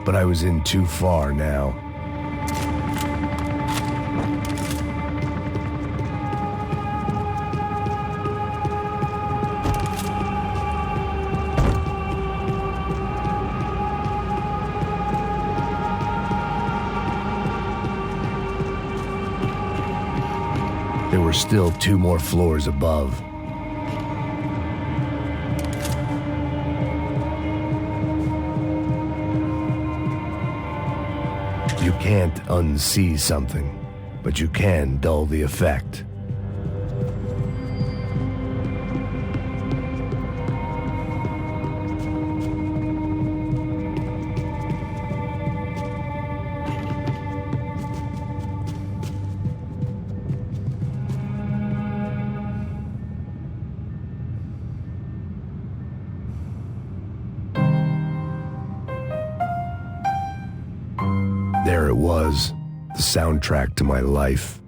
But I was in too far now. There were still 2 more floors above. You can't unsee something, but you can dull the effect. There it was, the soundtrack to my life.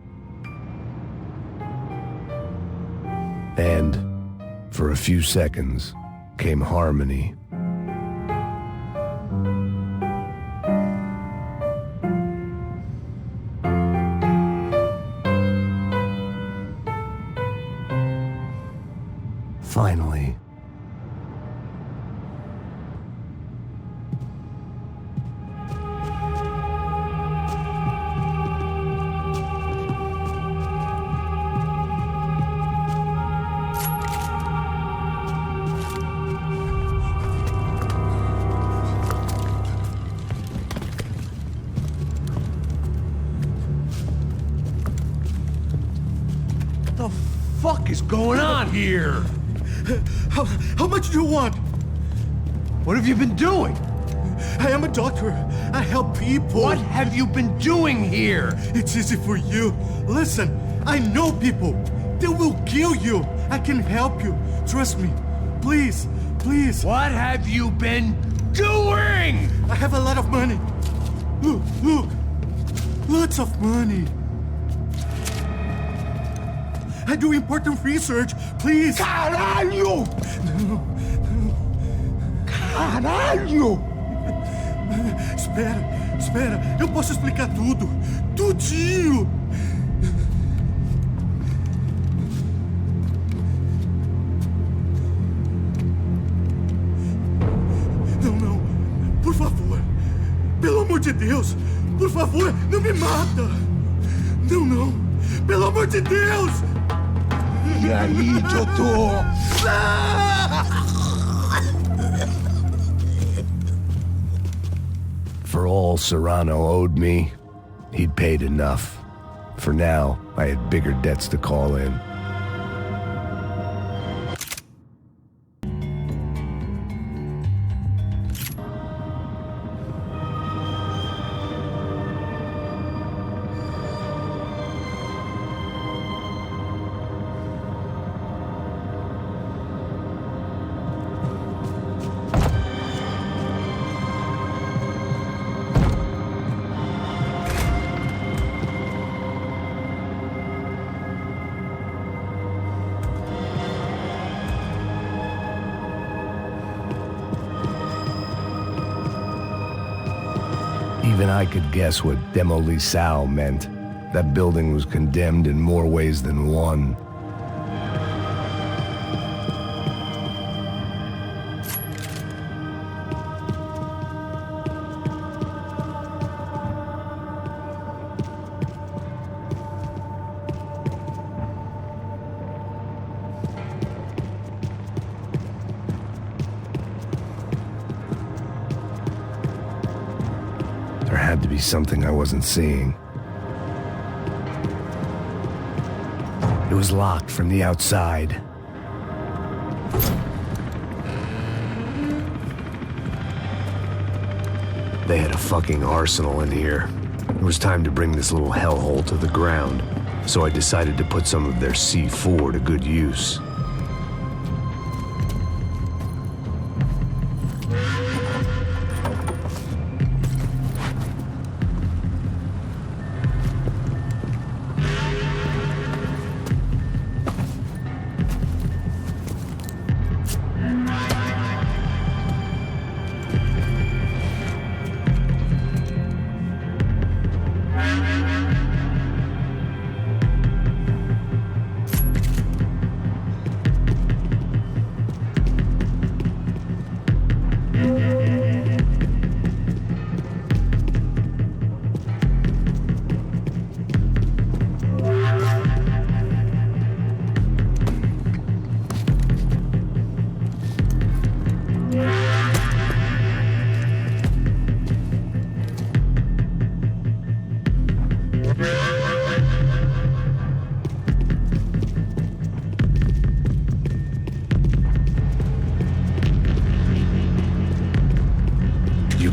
And, for a few seconds, came harmony. Finally. What the fuck is going on here? How much do you want? What have you been doing? I am a doctor. I help people. What have you been doing here? It's easy for you. Listen, I know people. They will kill you. I can help you. Trust me. Please, please. What have you been doing? I have a lot of money. Look, look. Lots of money. I do important research. Please. Caralho! Caralho! Espera. Eu posso explicar tudo. Tudinho. Não. Por favor. Pelo amor de Deus. Por favor, não me mata. Não. Pelo amor de Deus. E aí, doutor? For all Serrano owed me, he'd paid enough. For now, I had bigger debts to call in. Even I could guess what Demolisal meant. That building was condemned in more ways than one. There had to be something I wasn't seeing. It was locked from the outside. They had a fucking arsenal in here. It was time to bring this little hellhole to the ground, so I decided to put some of their C4 to good use.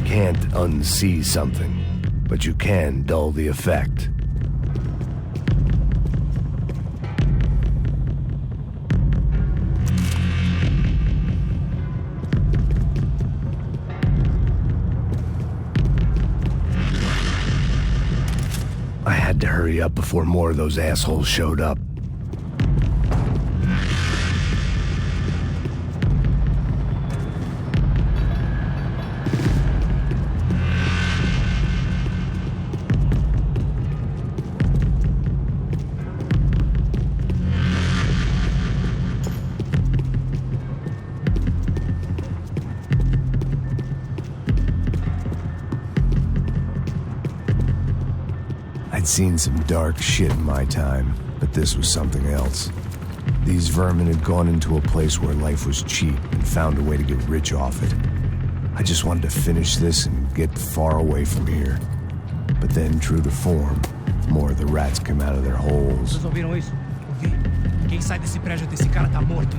can't unsee something, but you can dull the effect. I had to hurry up before more of those assholes showed up. I'd seen some dark shit in my time, but this was something else. These vermin had gone into a place where life was cheap and found a way to get rich off it. I just wanted to finish this and get far away from here. But then, true to form, more of the rats came out of their holes. Vocês ouviram isso? Ouvi. Quem sai desse prédio desse cara tá morto.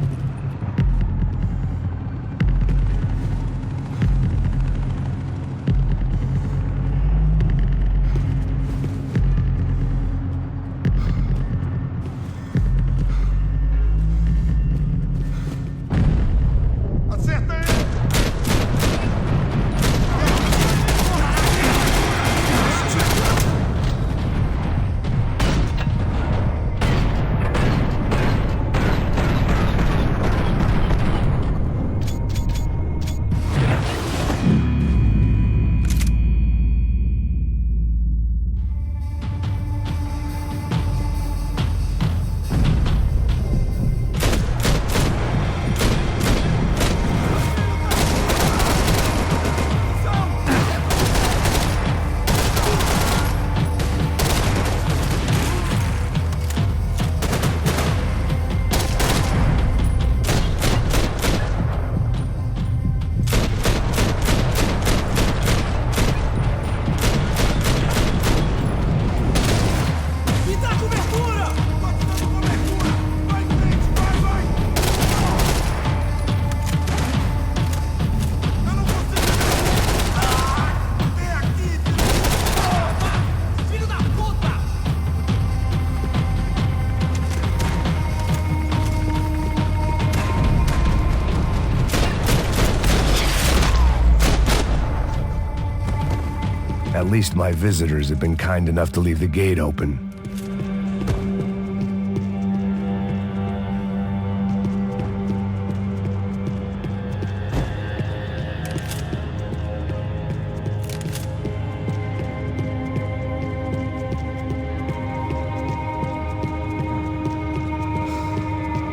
At least my visitors had been kind enough to leave the gate open.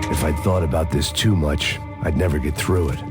If I'd thought about this too much, I'd never get through it.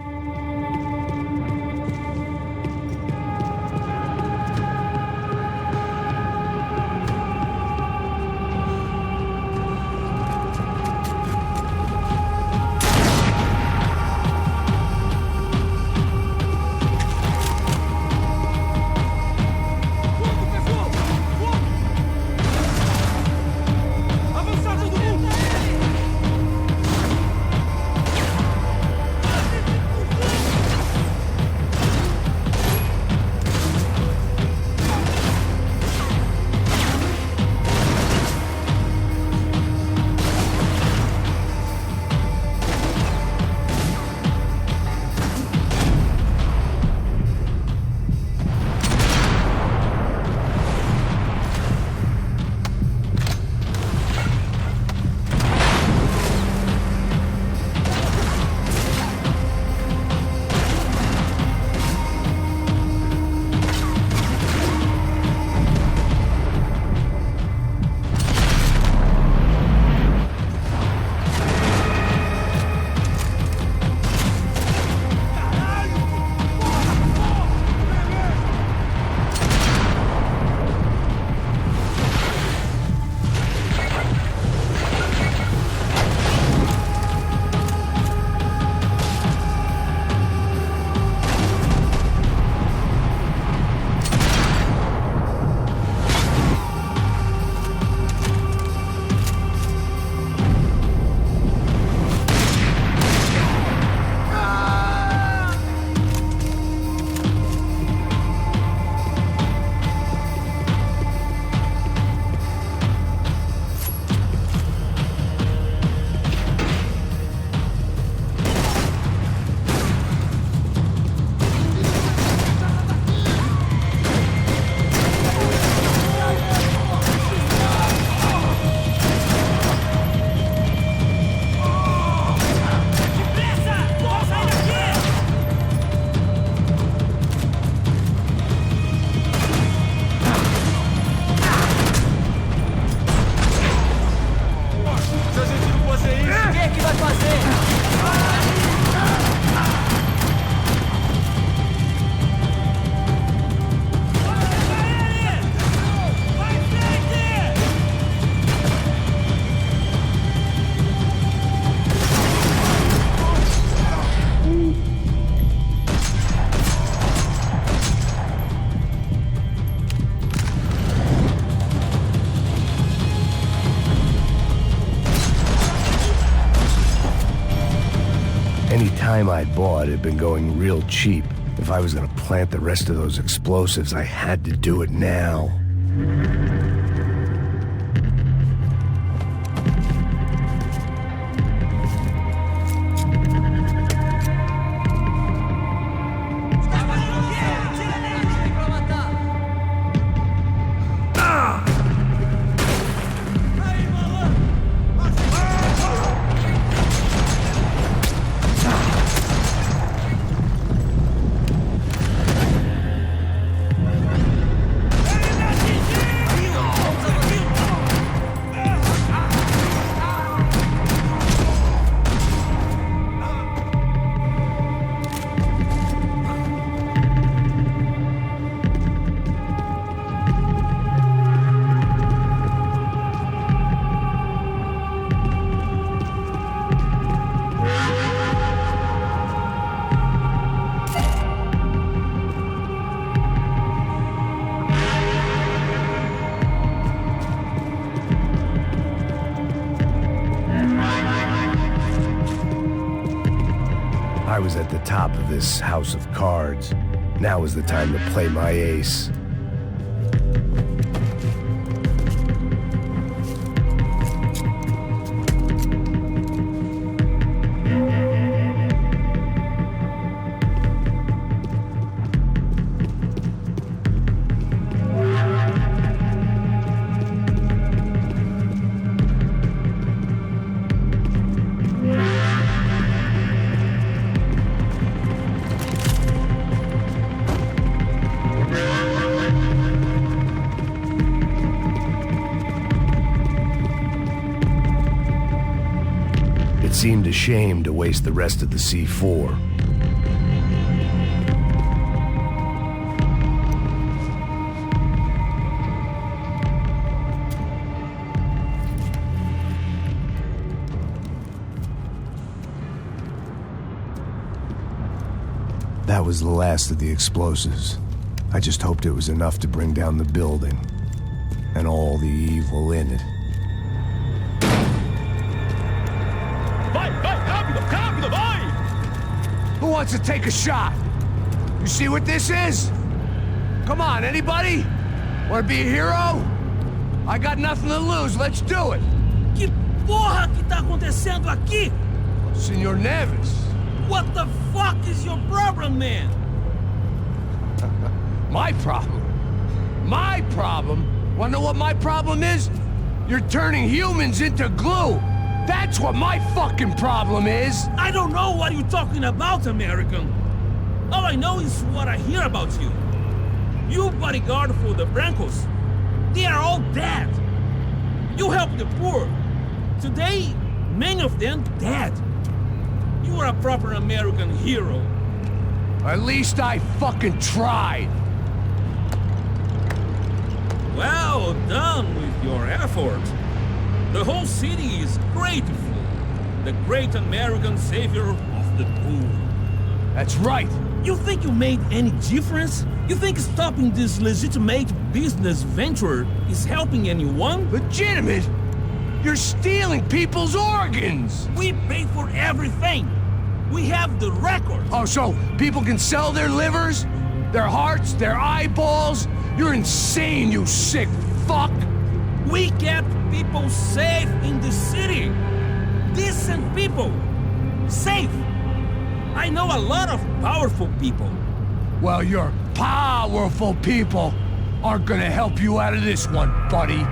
Any time I bought had been going real cheap. If I was gonna plant the rest of those explosives, I had to do it now. I was at the top of this house of cards. Now was the time to play my ace. It seemed a shame to waste the rest of the C4. That was the last of the explosives. I just hoped it was enough to bring down the building and all the evil in it. Who wants to take a shot? You see what this is? Come on, anybody? Want to be a hero? I got nothing to lose, let's do it! Que porra que tá acontecendo aqui? Senor Neves. What the fuck is your problem, man? My problem? My problem? Wanna know what my problem is? You're turning humans into glue! That's what my fucking problem is! I don't know what you're talking about, American. All I know is what I hear about you. You bodyguard for the Brancos. They are all dead. You help the poor. Today, many of them dead. You are a proper American hero. At least I fucking tried. Well done with your effort. The whole city is grateful. The great American savior of the poor. That's right. You think you made any difference? You think stopping this legitimate business venture is helping anyone? Legitimate? You're stealing people's organs! We paid for everything. We have the record. Oh, so people can sell their livers? Their hearts? Their eyeballs? You're insane, you sick fuck! We kept people safe in the city. Decent people. Safe. I know a lot of powerful people. Well, your powerful people aren't gonna help you out of this one, buddy.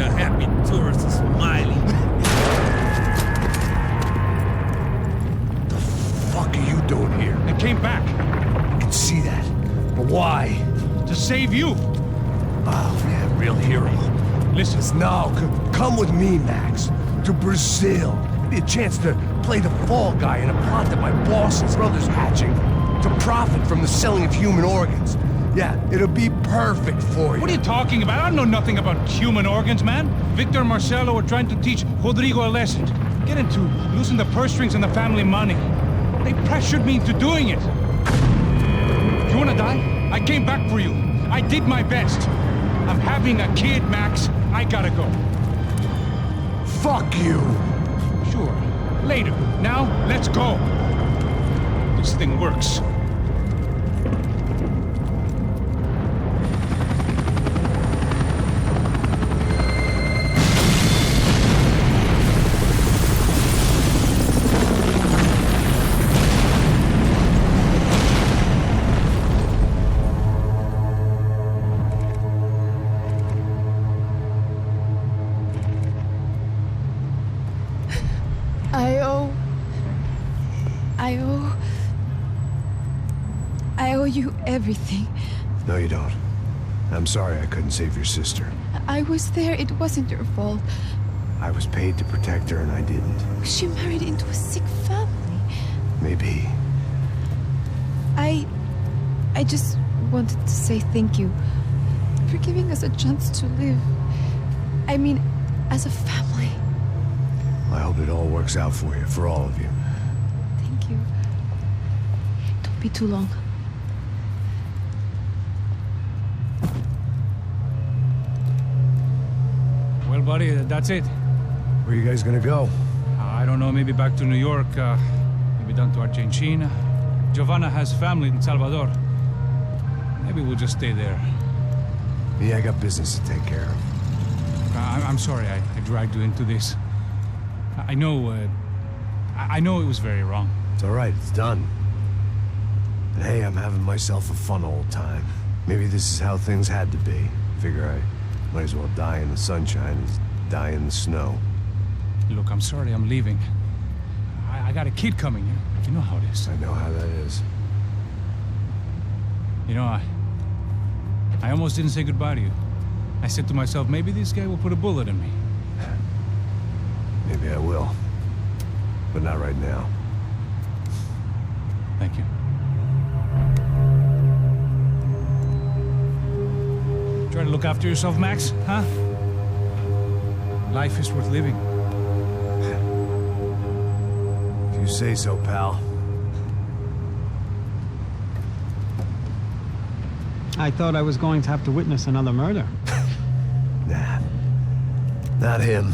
a happy tourist smiling. The fuck are you doing here? I came back I can see that. But why? to save you. Oh, yeah, real hero. Listen, No, come with me, Max. To Brazil. Be a chance to play the fall guy in a plot that my boss's brother's hatching. To profit from the selling of human organs. Yeah, it'll be perfect for you. what are you talking about? I know nothing about human organs, man. Victor and Marcelo are trying to teach Rodrigo a lesson. Get into losing the purse strings and the family money. They pressured me into doing it. You wanna die? I came back for you. I did my best. I'm having a kid, Max. I gotta go. Fuck you! Sure. Later. Now, let's go. This thing works. I owe you everything. No, you don't. I'm sorry I couldn't save your sister. I was there. It wasn't your fault. I was paid to protect her and I didn't. She married into a sick family. Maybe. I just wanted to say thank you for giving us a chance to live. I mean, as a family. I hope it all works out for you, for all of you. Thank you. Don't be too long. Well, buddy, that's it. Where are you guys gonna go? I don't know, maybe back to New York, maybe down to Argentina. Giovanna has family in Salvador. Maybe we'll just stay there. Yeah, I got business to take care of. I'm sorry I dragged you into this. I know it was very wrong. It's all right, it's done. But hey, I'm having myself a fun old time. Maybe this is how things had to be. Figure I might as well die in the sunshine as die in the snow. Look, I'm sorry I'm leaving. I got a kid coming. You know how it is. I know how that is. You know, I almost didn't say goodbye to you. I said to myself, maybe this guy will put a bullet in me. Maybe I will. But not right now. Thank you. Try to look after yourself, Max, huh? Life is worth living. If you say so, pal. I thought I was going to have to witness another murder. Nah. Not him.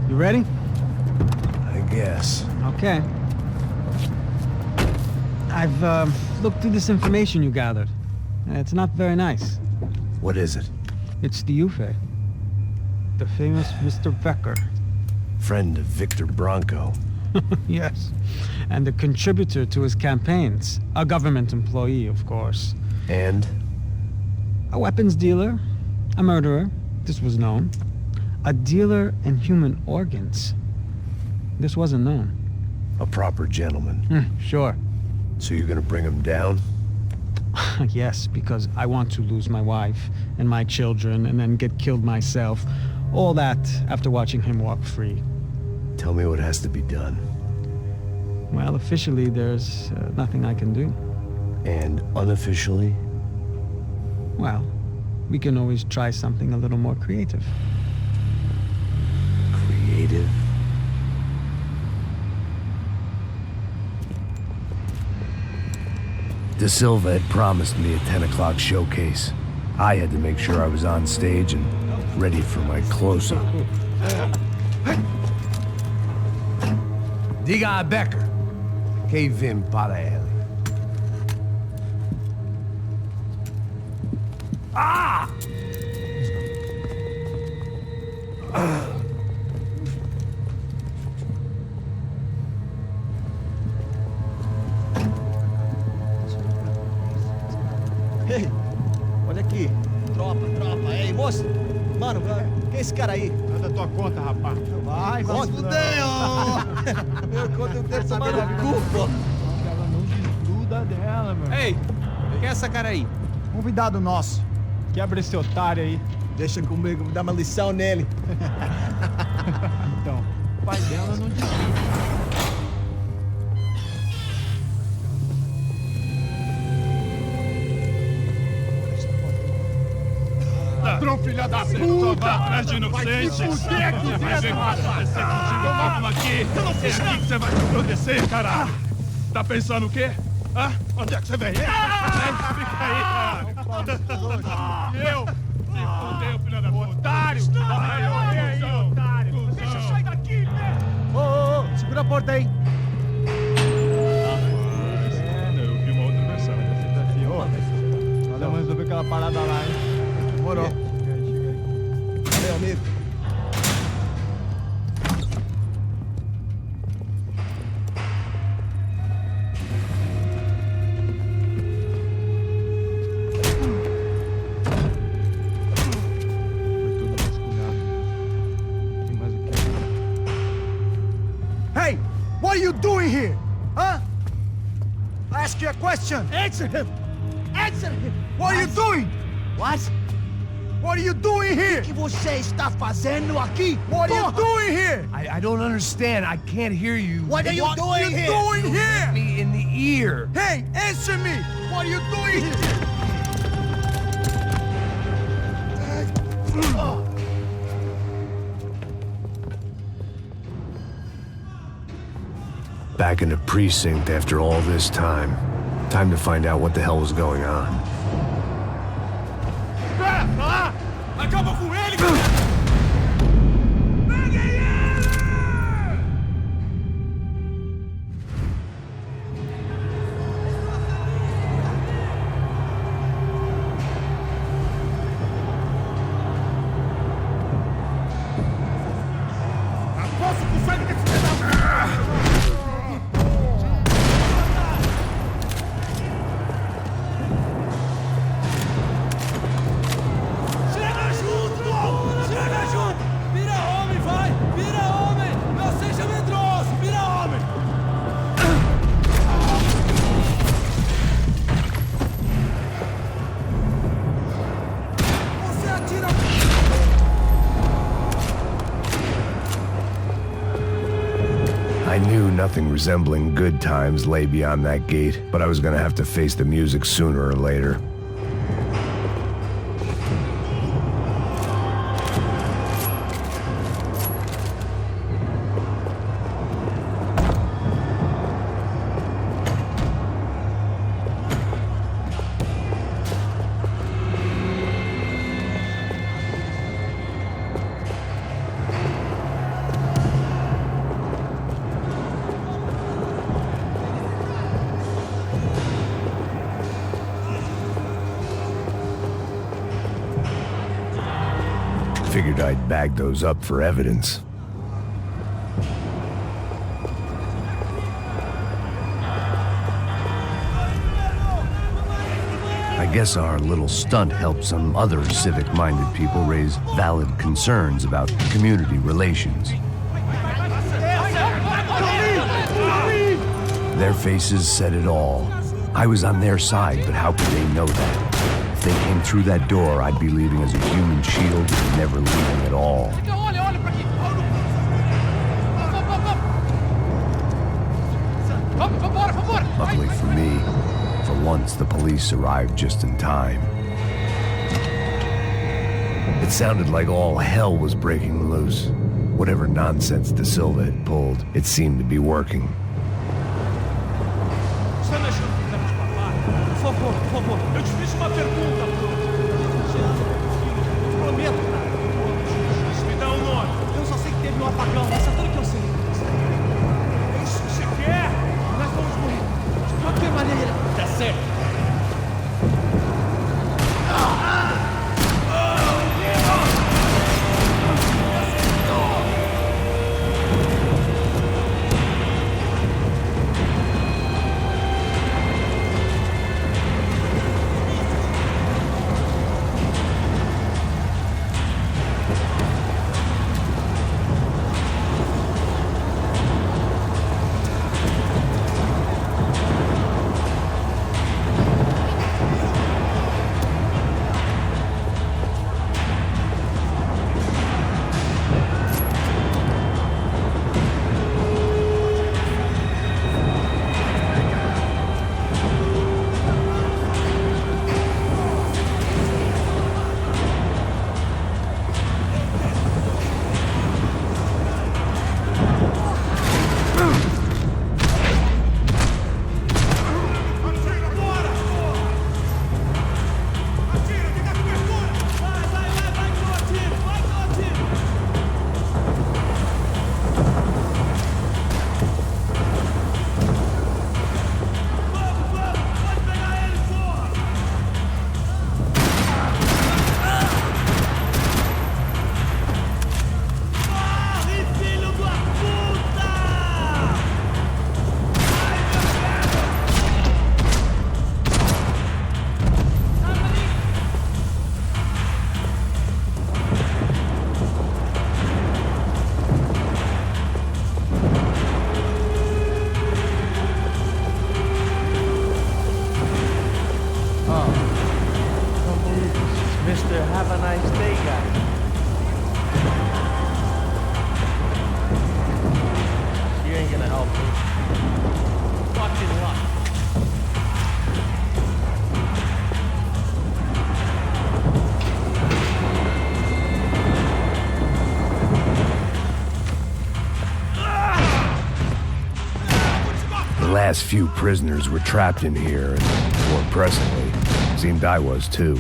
You ready? I guess. Okay. I've looked through this information you gathered. It's not very nice. What is it? It's the Ufe. The famous Mr. Becker. Friend of Victor Bronco. Yes. And a contributor to his campaigns. A government employee, of course. And? A weapons dealer. A murderer. This was known. A dealer in human organs. This wasn't known. A proper gentleman. Sure. So you're gonna bring him down? Yes, because I want to lose my wife and my children and then get killed myself. All that after watching him walk free. Tell me what has to be done. Well, officially, there's nothing I can do. And unofficially? Well, we can always try something a little more creative. Creative? De Silva had promised me a 10 o'clock showcase. I had to make sure I was on stage and ready for my close-up. Diga a Becker. Que vim para ele. Ah! Ei, olha aqui. Tropa. Ei, moço. Mano, que Quem é esse cara aí? É da tua conta, rapaz. Vai se fuder, ó! Meu conta eu quero saber da cu, pô! Ela não desgruda dela, meu. Ei, quem é essa cara aí? Convidado nosso. Quebra esse otário aí. Deixa comigo, me dá uma lição nele. Então, o pai dela não desgruda. Ladrão, filha da puta! Vai atrás de inocente! Vai ver o que vai acontecer contigo, vamos aqui! Eu não fiz nada! Você vai acontecer, caralho! Tá pensando o quê? Hã? Onde é que você vem? Fica aí, caralho! Eu? Se fudeu, filha da puta! Otário! Vai, aí, otário! Deixa eu sair daqui, né? Ô, segura a porta aí! Eu vi uma outra versão. Nós vamos resolver aquela parada lá, hein? Demorou. Chega aí. Valeu, amigo. Hey, what are you doing here? Huh? I ask you a question. Answer him! Answer him! What are you doing? What? What are you doing here? O que você está fazendo aqui? What are you doing here? I don't understand. I can't hear you. What are you doing here? Doing here? Me in the ear. Hey, answer me! What are you doing here? Back in the precinct after all this time. Time to find out what the hell was going on. Acaba com ele! Aposto com o sangue desse pedaço! Chega junto! Chega junto! Vira homem, vai! Vira homem! Não seja medroso! Vira homem! Você atira... I knew nothing resembling good times lay beyond that gate, but I was gonna have to face the music sooner or later. Figured I'd bag those up for evidence. I guess our little stunt helped some other civic-minded people raise valid concerns about community relations. Their faces said it all. I was on their side, but how could they know that? If they came through that door, I'd be leaving as a human shield, never leaving at all. Luckily for me, for once the police arrived just in time. It sounded like all hell was breaking loose. Whatever nonsense De Silva had pulled, it seemed to be working. Por favor, eu te fiz uma pergunta, pô. Eu prometo, cara. Me dá um nome. Eu só sei que teve um apagão, essa é tudo que eu sei. É isso que você quer? Nós vamos morrer. De qualquer maneira. Tá certo. last few prisoners were trapped in here, and more pressingly, seemed I was too.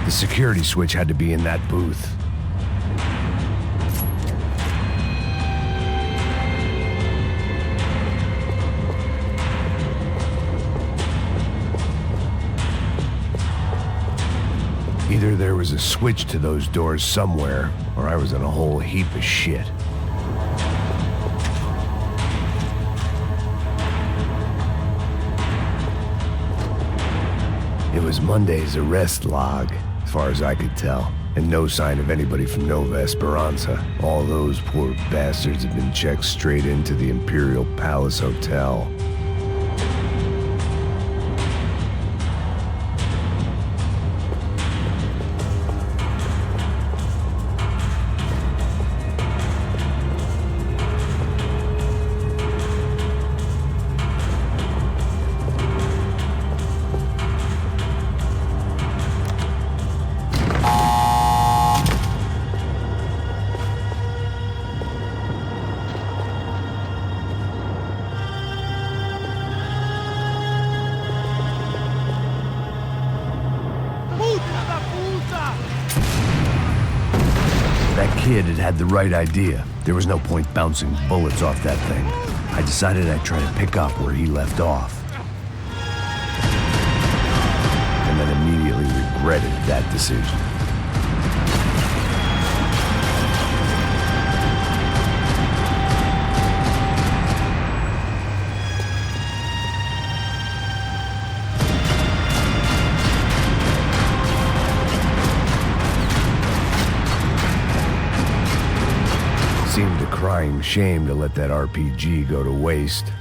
The security switch had to be in that booth. Either there was a switch to those doors somewhere, or I was in a whole heap of shit. It was Monday's arrest log, as far as I could tell, and no sign of anybody from Nova Esperanza. All those poor bastards had been checked straight into the Imperial Palace Hotel. That kid had the right idea. There was no point bouncing bullets off that thing. I decided I'd try to pick up where he left off. And then immediately regretted that decision. Seemed a crying shame to let that RPG go to waste.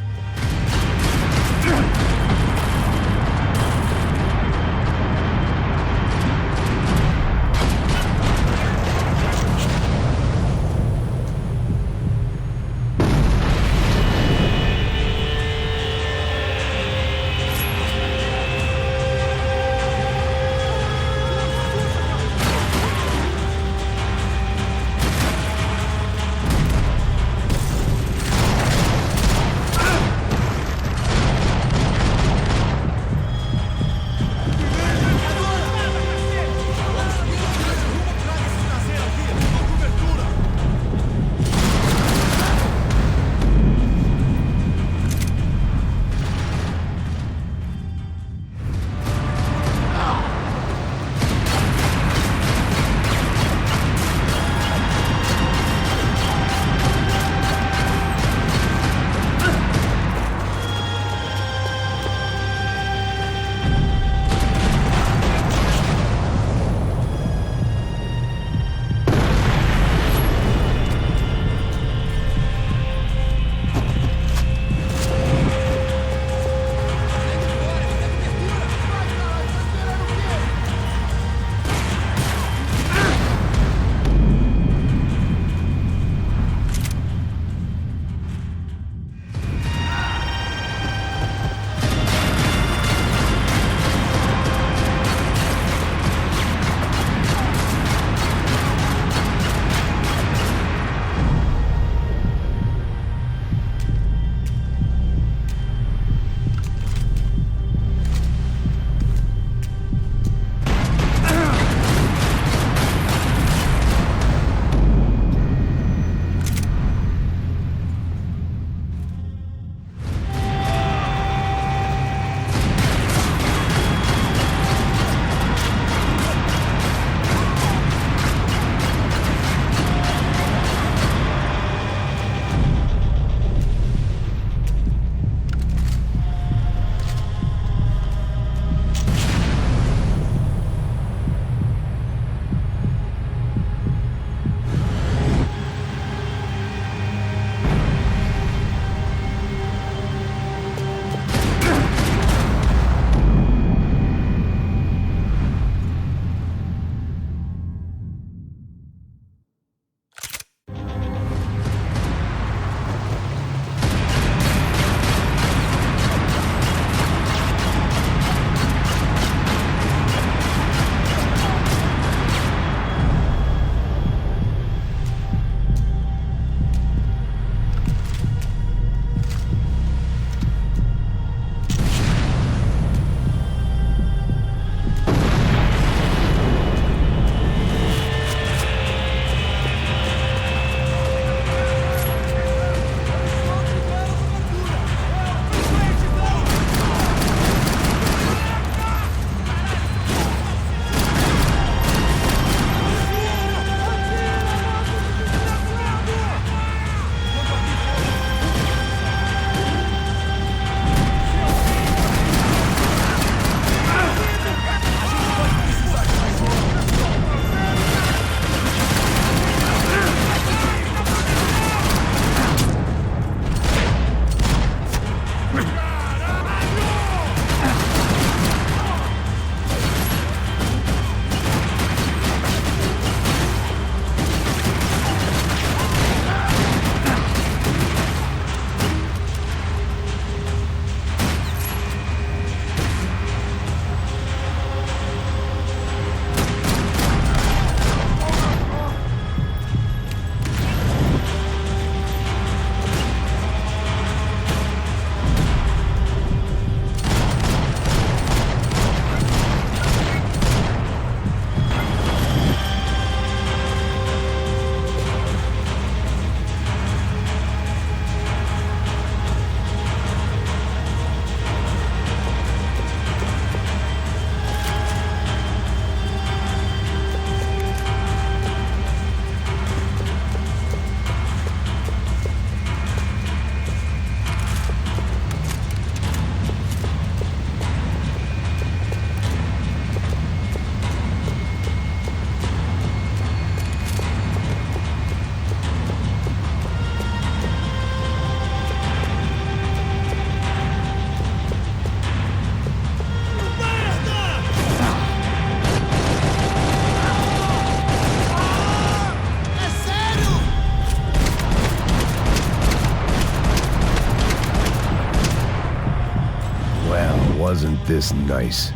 this nice?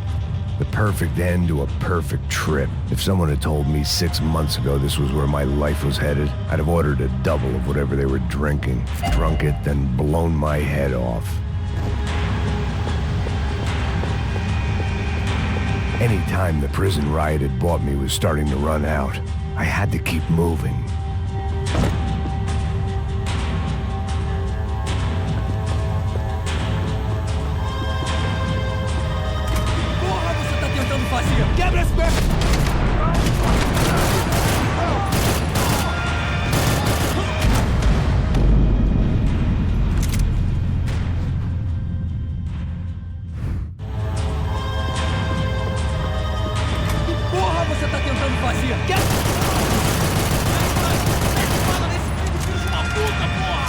The perfect end to a perfect trip. If someone had told me 6 months ago this was where my life was headed, I'd have ordered a double of whatever they were drinking, drunk it, then blown my head off. Any time the prison riot had bought me was starting to run out. I had to keep moving. Quebra esse pé! Que porra você tá tentando fazer? Fala nesse filho de uma puta, porra!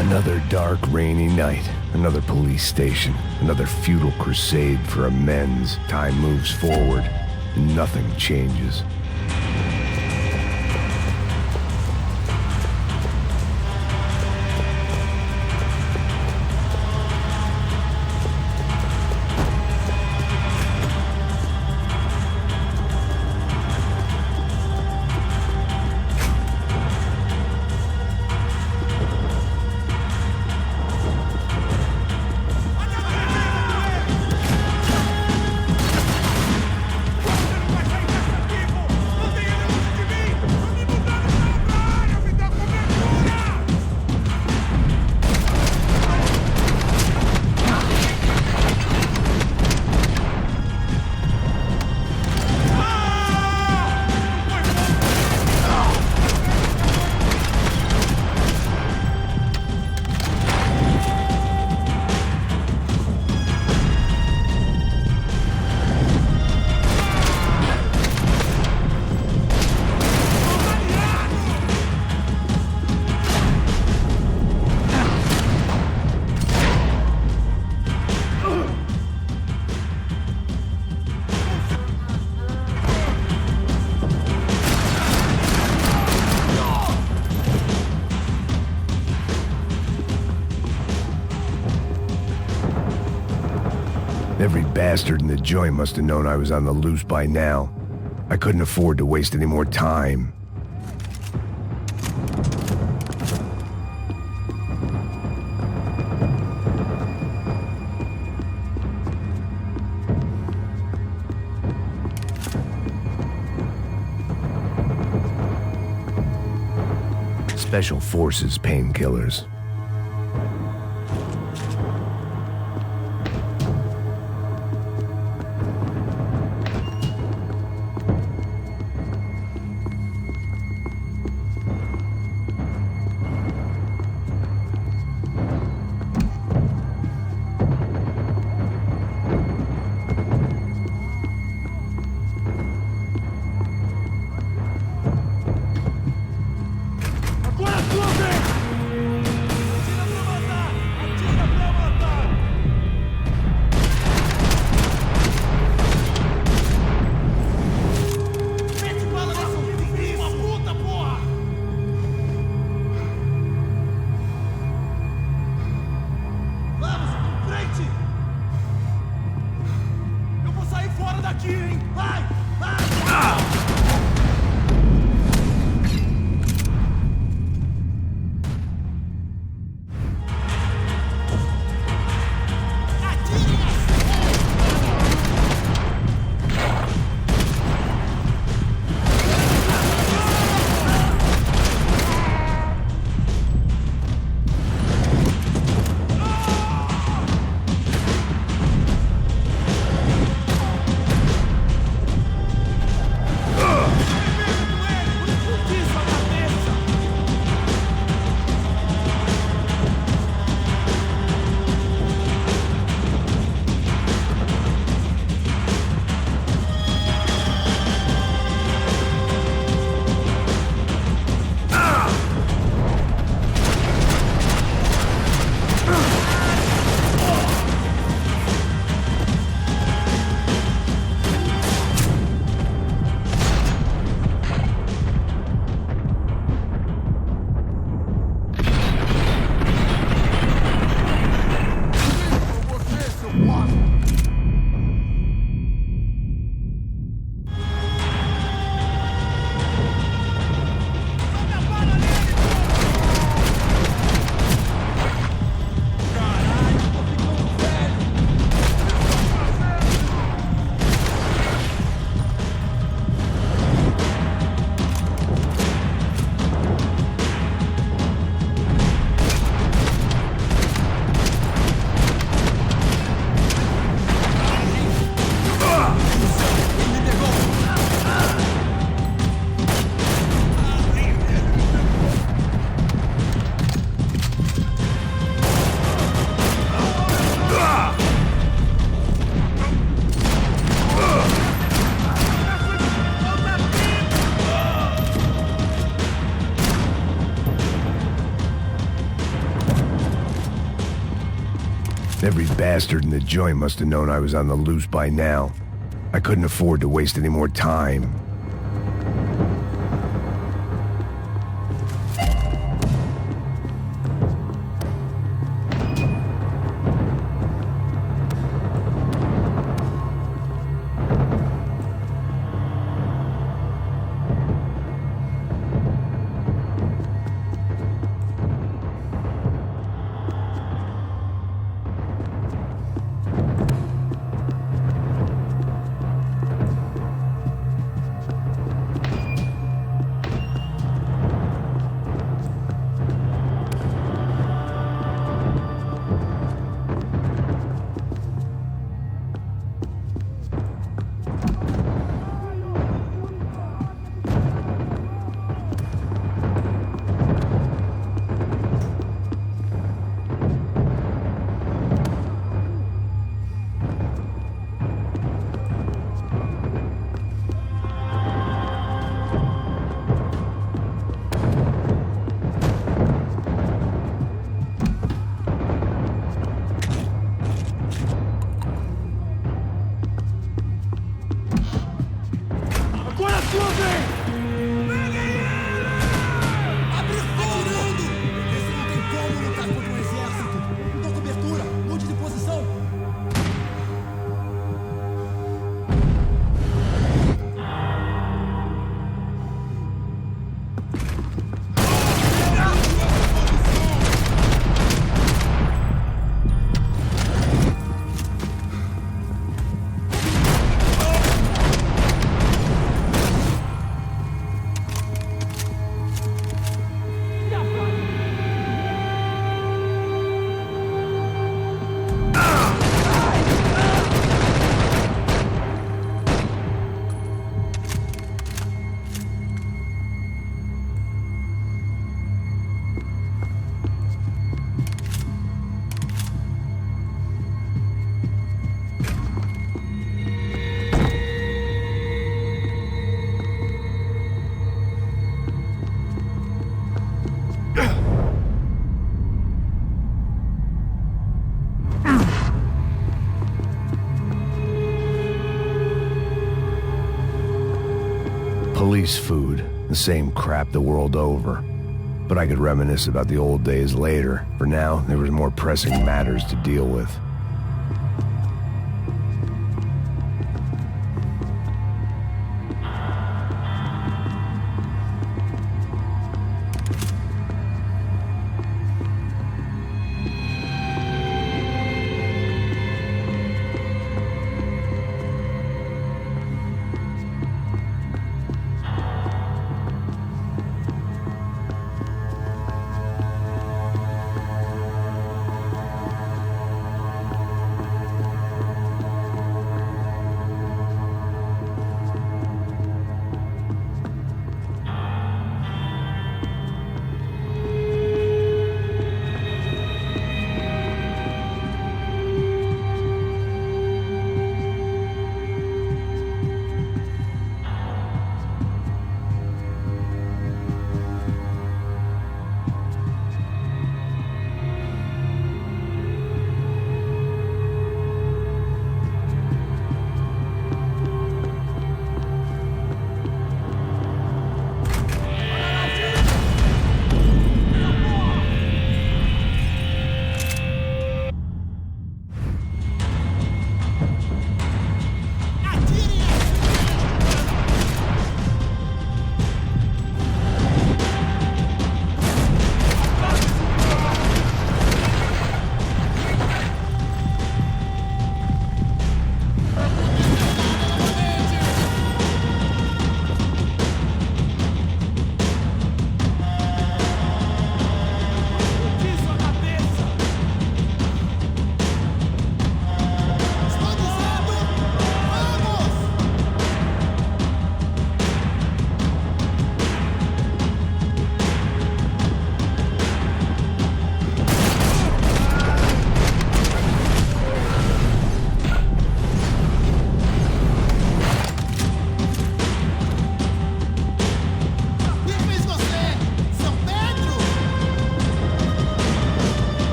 Another dark, rainy night. Another police station. Another futile crusade for amends. Time moves forward, and nothing changes. Every bastard in the joint must have known I was on the loose by now. I couldn't afford to waste any more time. Special Forces painkillers. Every bastard in the joint must have known I was on the loose by now. I couldn't afford to waste any more time. Police food, the same crap the world over. But I could reminisce about the old days later. For now, there was more pressing matters to deal with.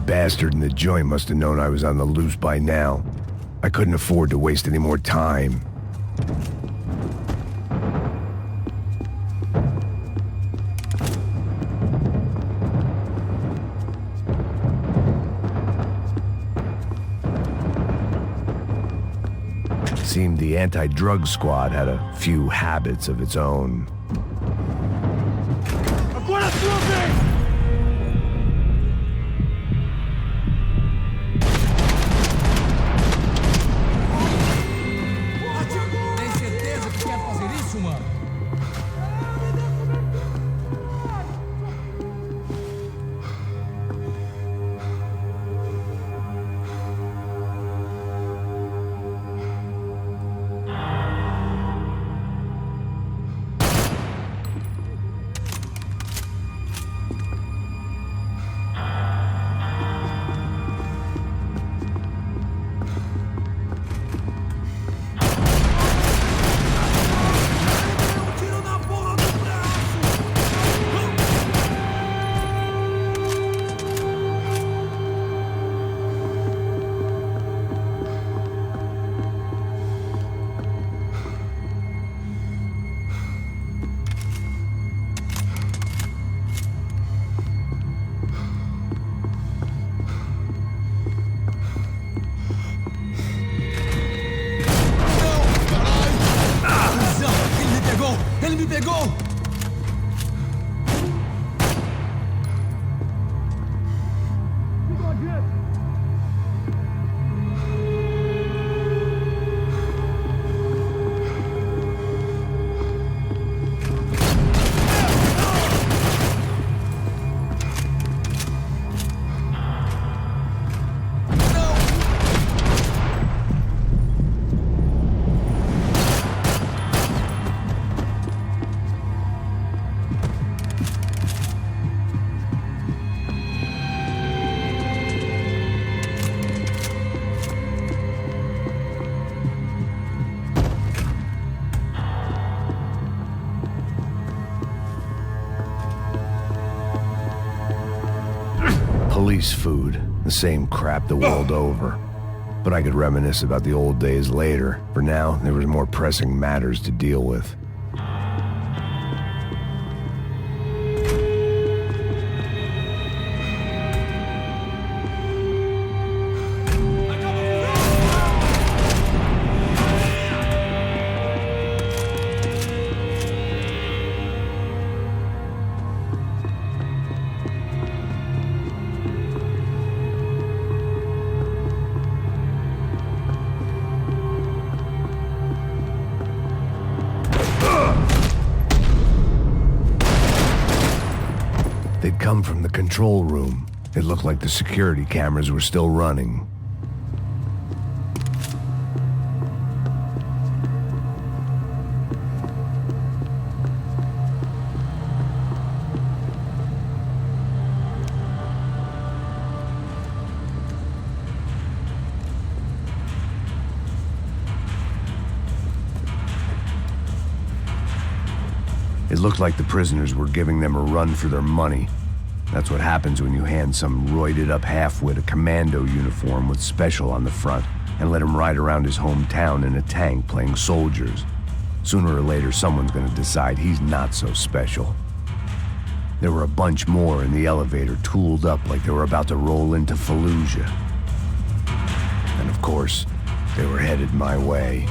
bastard in the joint must have known I was on the loose by now. I couldn't afford to waste any more time. Seemed the anti-drug squad had a few habits of its own. Police food, the same crap the world over. But I could reminisce about the old days later. For now, there was more pressing matters to deal with. They'd come from the control room. It looked like the security cameras were still running. It looked like the prisoners were giving them a run for their money. That's what happens when you hand some roided-up halfwit a commando uniform with special on the front and let him ride around his hometown in a tank playing soldiers. Sooner or later, someone's gonna decide he's not so special. There were a bunch more in the elevator, tooled up like they were about to roll into Fallujah. And of course, they were headed my way.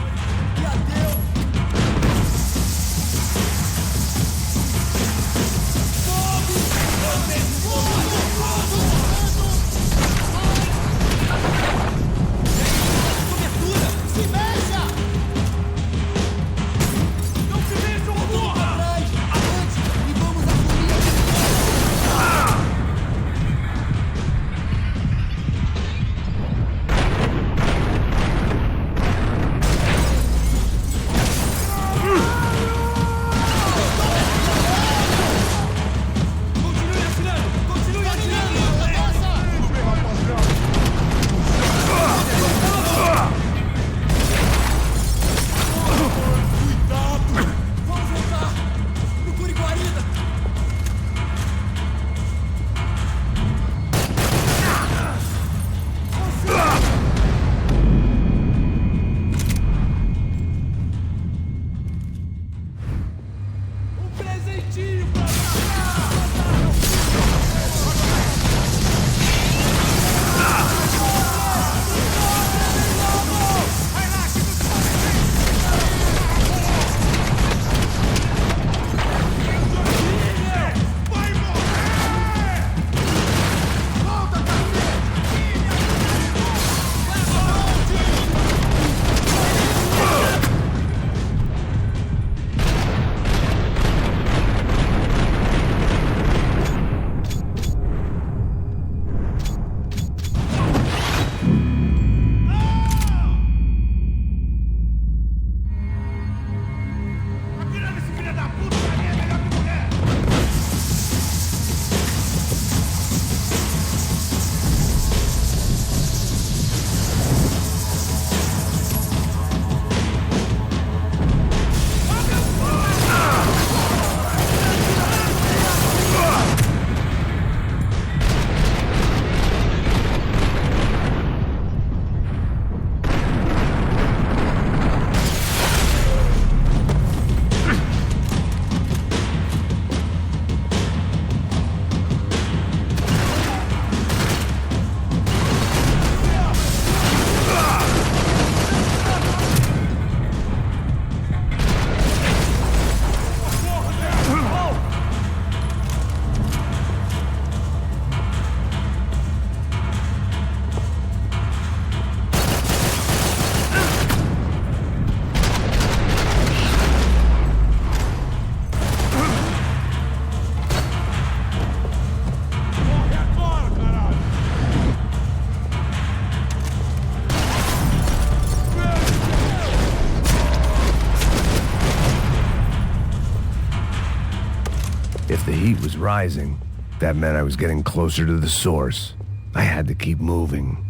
heat was rising. That meant I was getting closer to the source. I had to keep moving.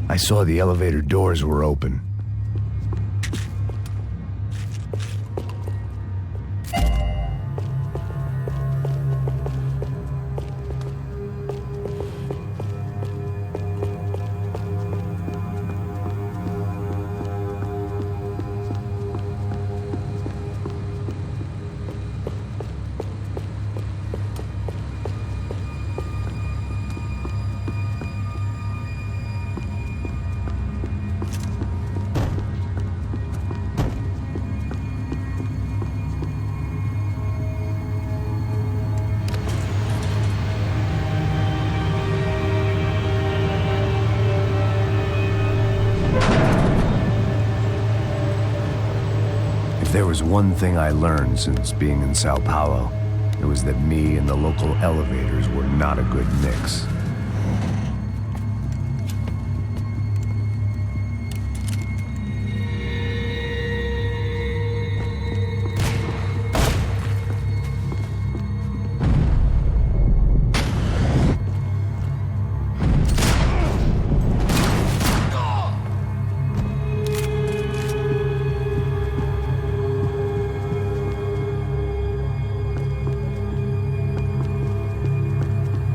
I saw the elevator doors were open. If there was one thing I learned since being in São Paulo, it was that me and the local elevators were not a good mix.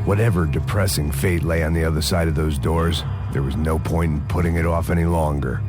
Whatever depressing fate lay on the other side of those doors, there was no point in putting it off any longer.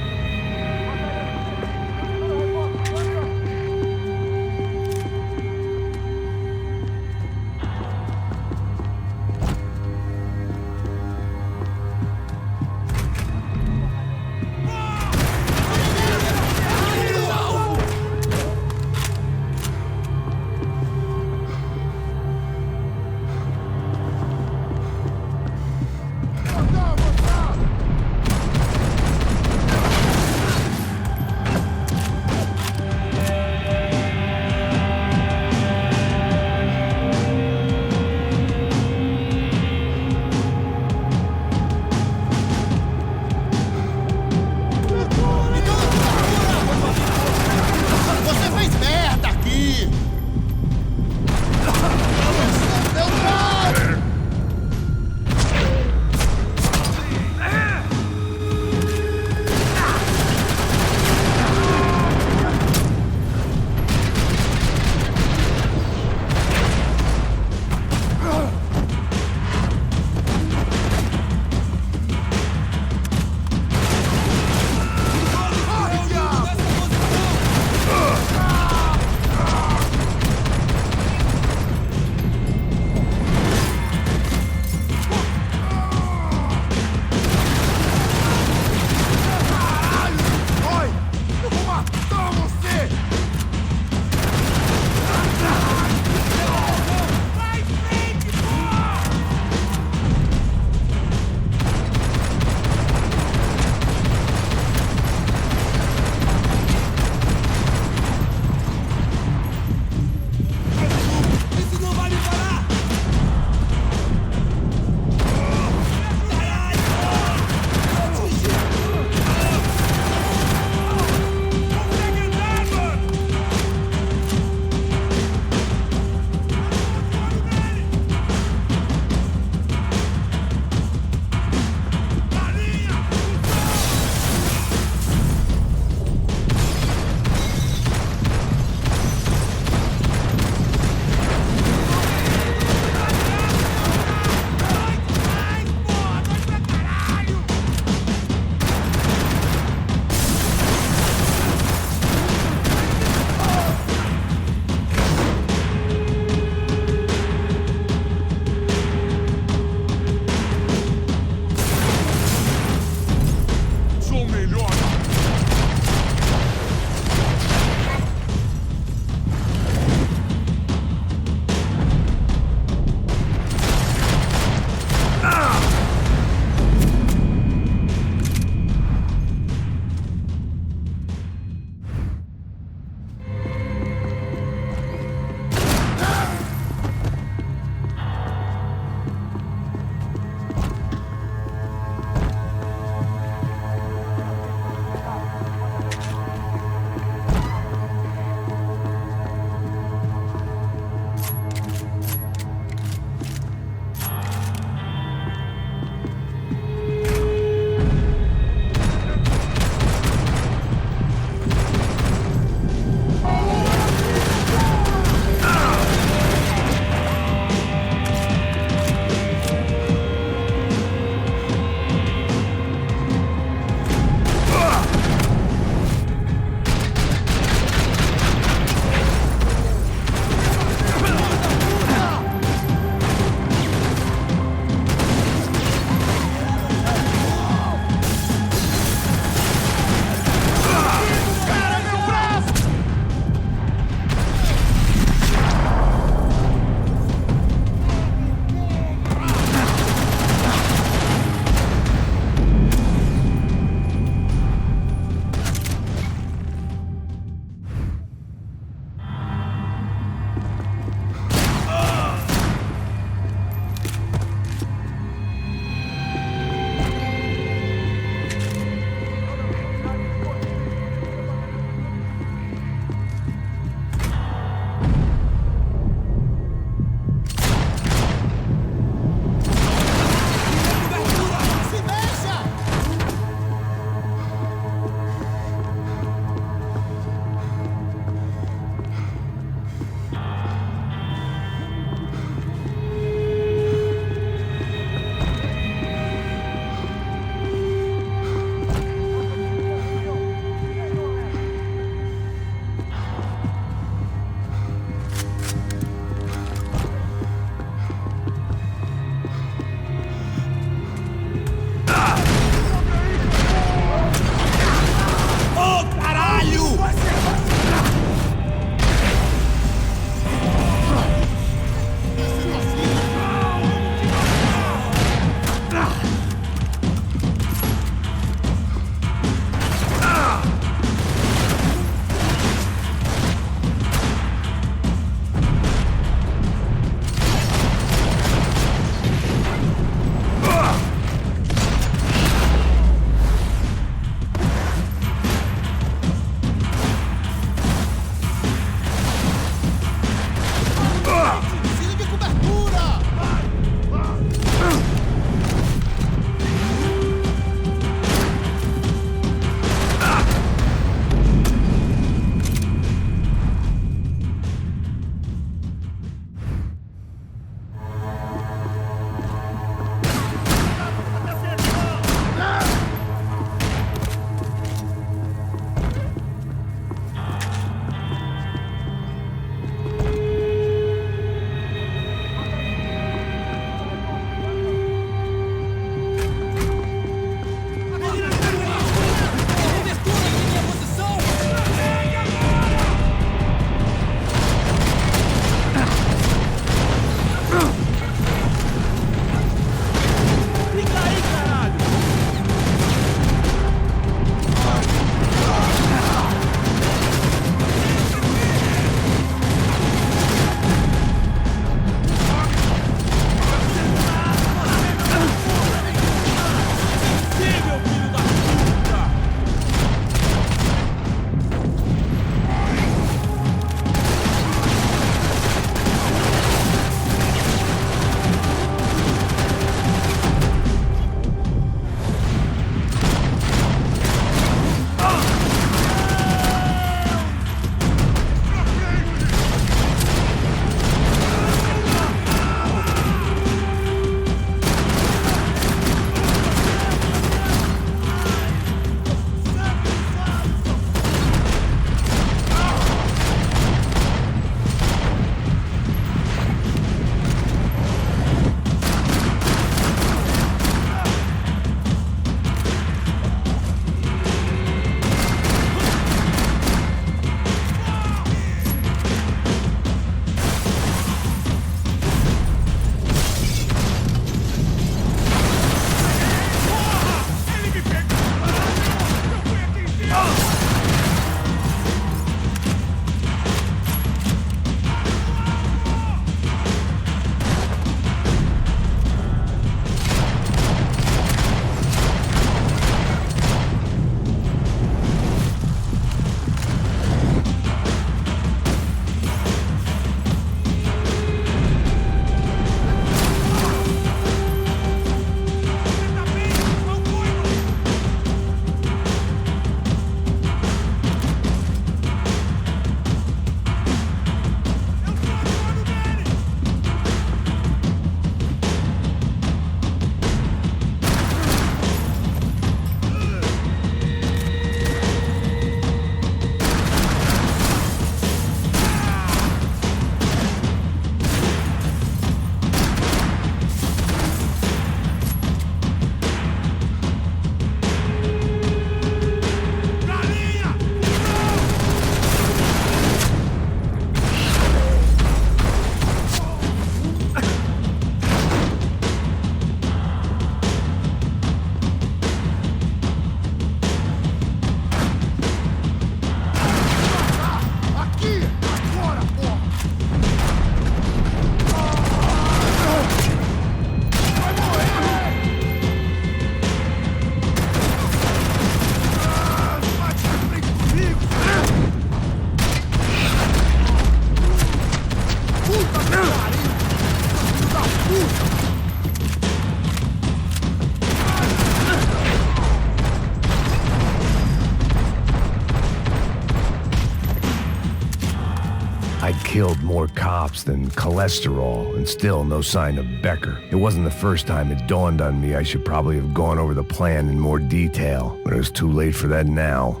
killed more cops than cholesterol, and still no sign of Becker. It wasn't the first time it dawned on me I should probably have gone over the plan in more detail, but it was too late for that now.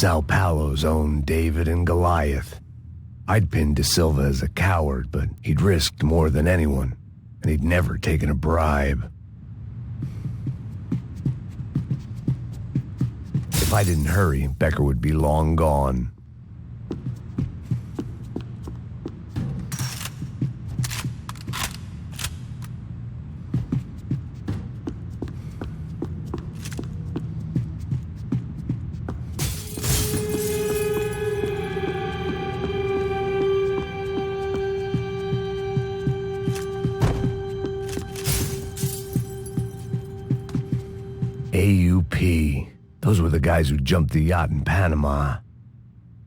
Sao Paulo's own David and Goliath. I'd pinned De Silva as a coward, but he'd risked more than anyone, and he'd never taken a bribe. If I didn't hurry, Becker would be long gone. AUP. Those were the guys who jumped the yacht in Panama.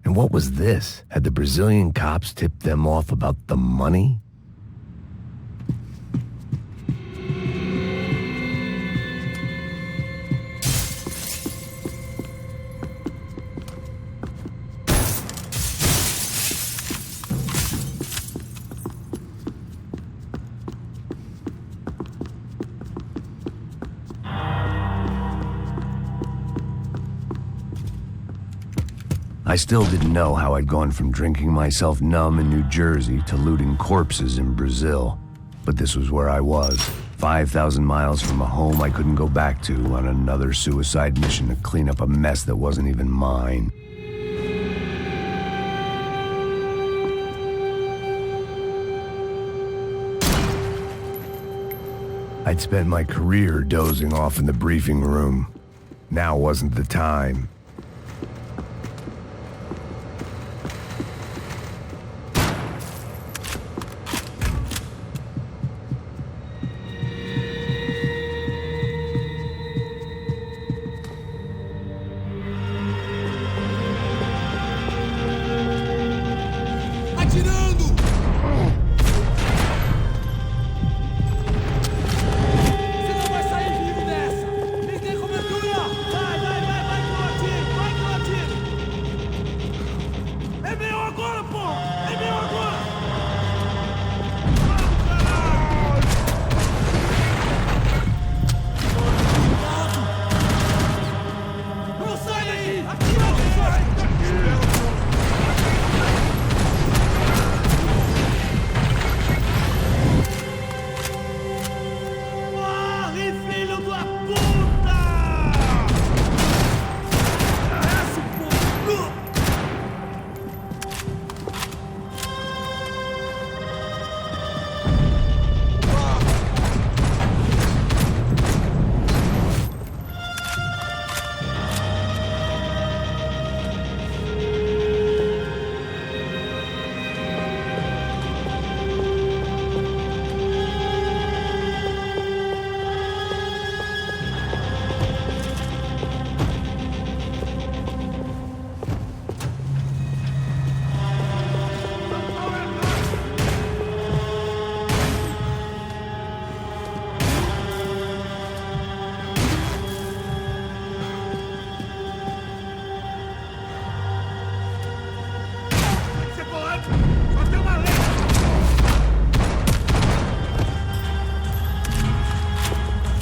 And what was this? Had the Brazilian cops tipped them off about the money? I still didn't know how I'd gone from drinking myself numb in New Jersey to looting corpses in Brazil. But this was where I was, 5,000 miles from a home I couldn't go back to, on another suicide mission to clean up a mess that wasn't even mine. I'd spent my career dozing off in the briefing room. Now wasn't the time.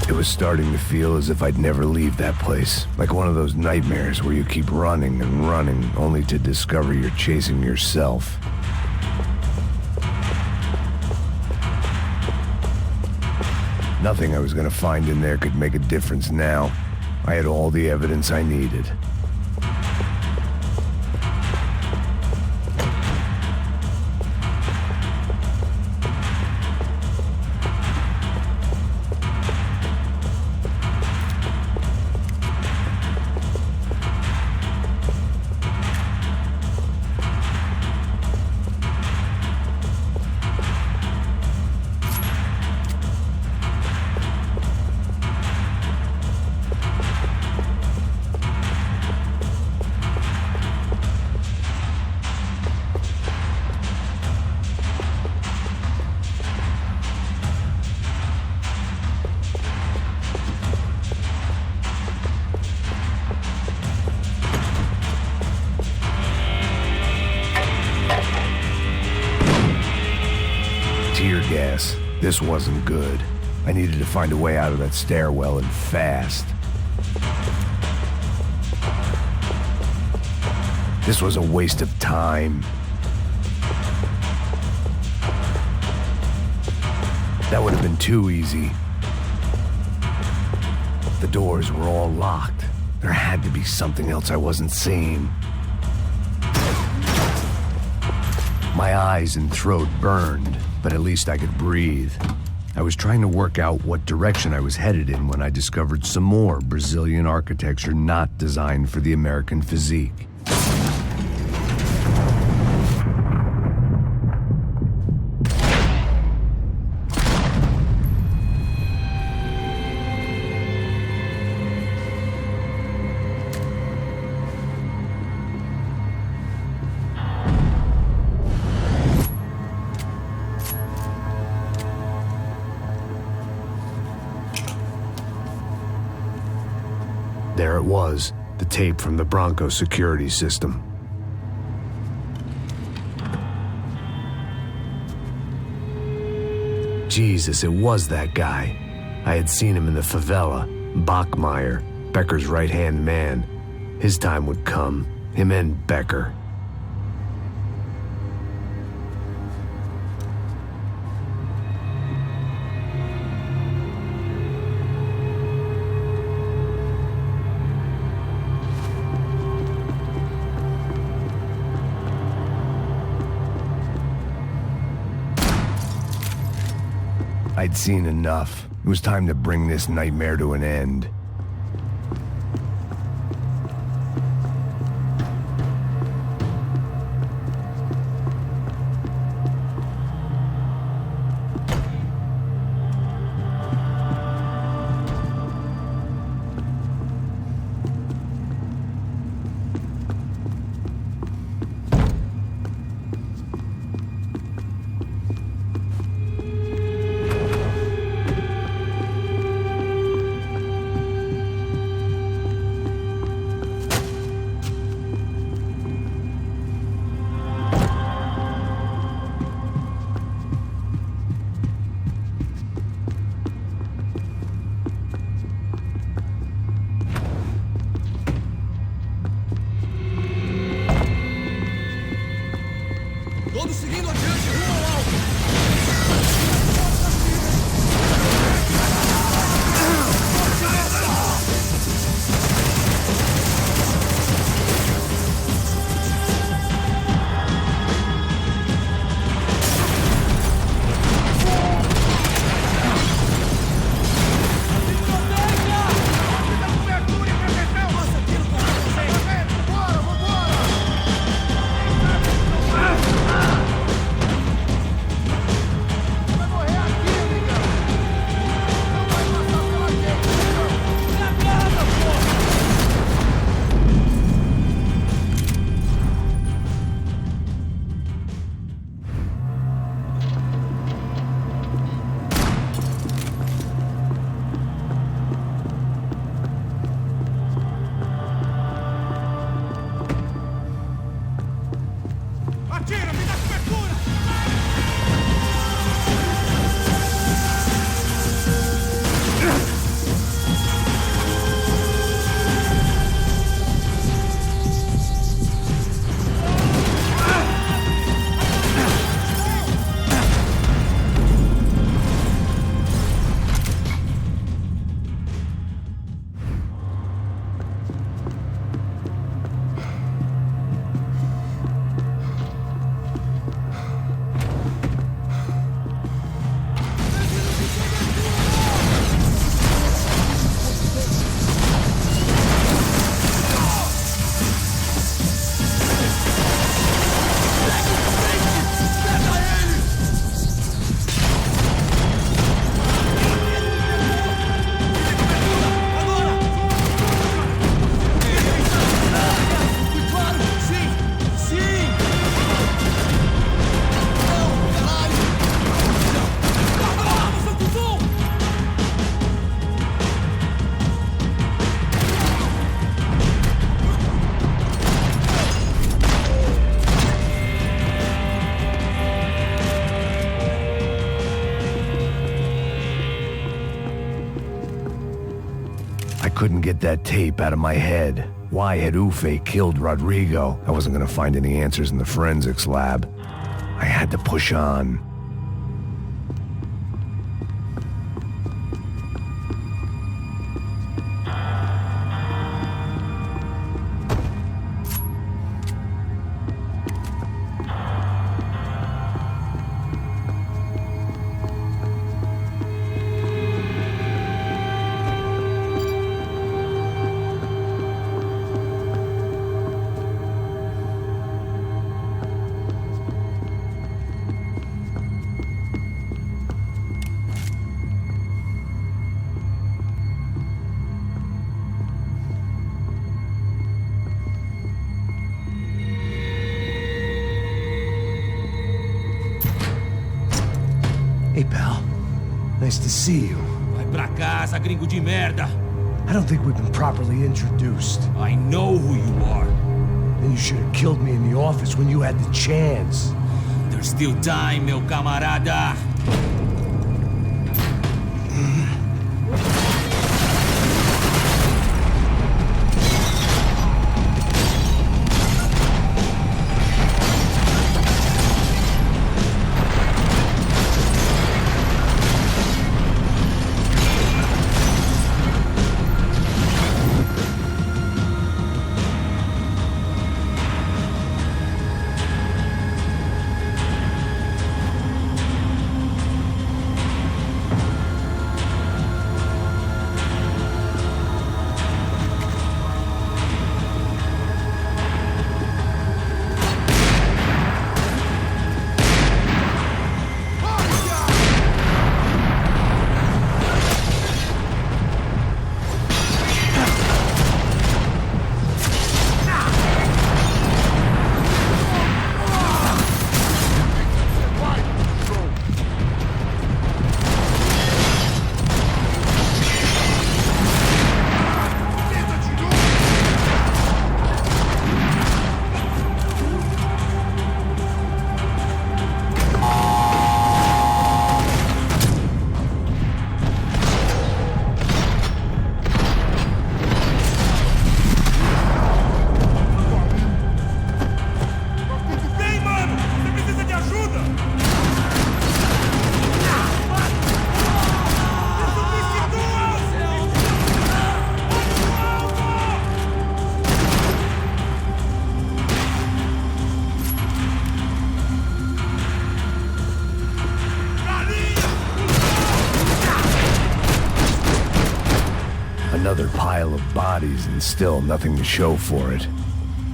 It was starting to feel as if I'd never leave that place. Like one of those nightmares where you keep running and running, only to discover you're chasing yourself. Nothing I was gonna find in there could make a difference now. I had all the evidence I needed. This wasn't good. I needed to find a way out of that stairwell and fast. This was a waste of time. That would have been too easy. The doors were all locked. There had to be something else I wasn't seeing. My eyes and throat burned, but at least I could breathe. I was trying to work out what direction I was headed in when I discovered some more Brazilian architecture not designed for the American physique. There it was, the tape from the Bronco security system. Jesus, it was that guy. I had seen him in the favela, Bachmeyer, Becker's right-hand man. His time would come, him and Becker. I'd seen enough. It was time to bring this nightmare to an end. I couldn't get that tape out of my head. Why had Ufe killed Rodrigo? I wasn't gonna find any answers in the forensics lab. I had to push on. Hey, pal. Nice to see you. Vai pra casa, gringo de merda. I don't think we've been properly introduced. I know who you are. Then you should have killed me in the office when you had the chance. There's still time, meu camarada. Another pile of bodies and still nothing to show for it.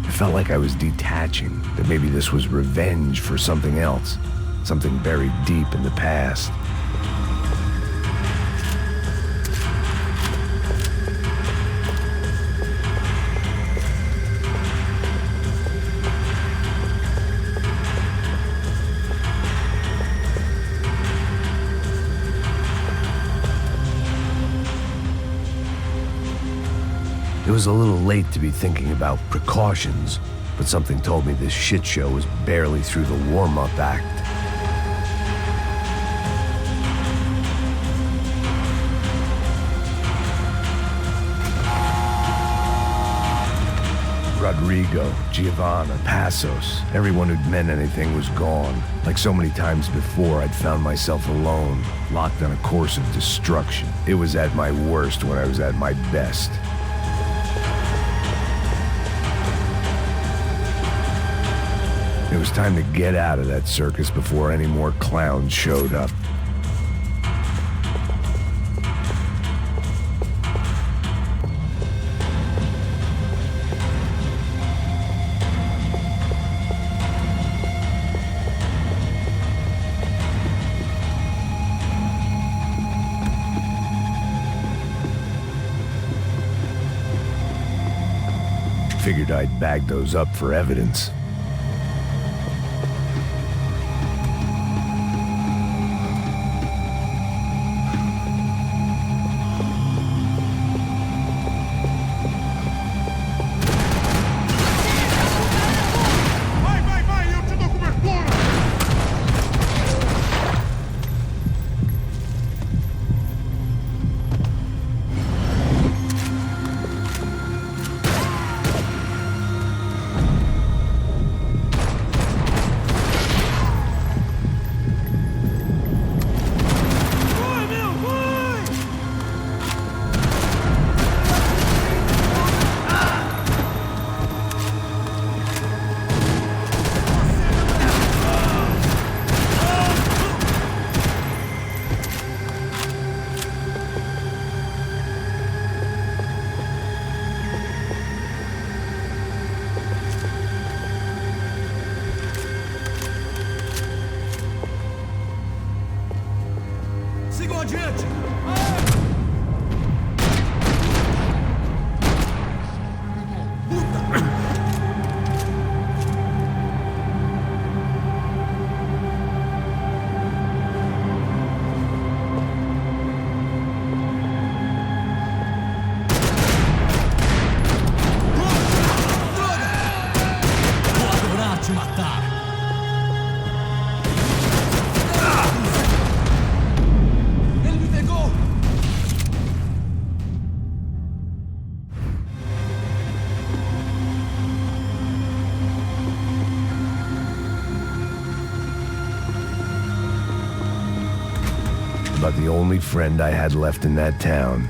It felt like I was detaching, that maybe this was revenge for something else, something buried deep in the past. It was a little late to be thinking about precautions, but something told me this shit show was barely through the warm-up act. Rodrigo, Giovanna, Passos, everyone who'd meant anything was gone. Like so many times before, I'd found myself alone, locked on a course of destruction. It was at my worst when I was at my best. It was time to get out of that circus before any more clowns showed up. Figured I'd bag those up for evidence. about the only friend I had left in that town.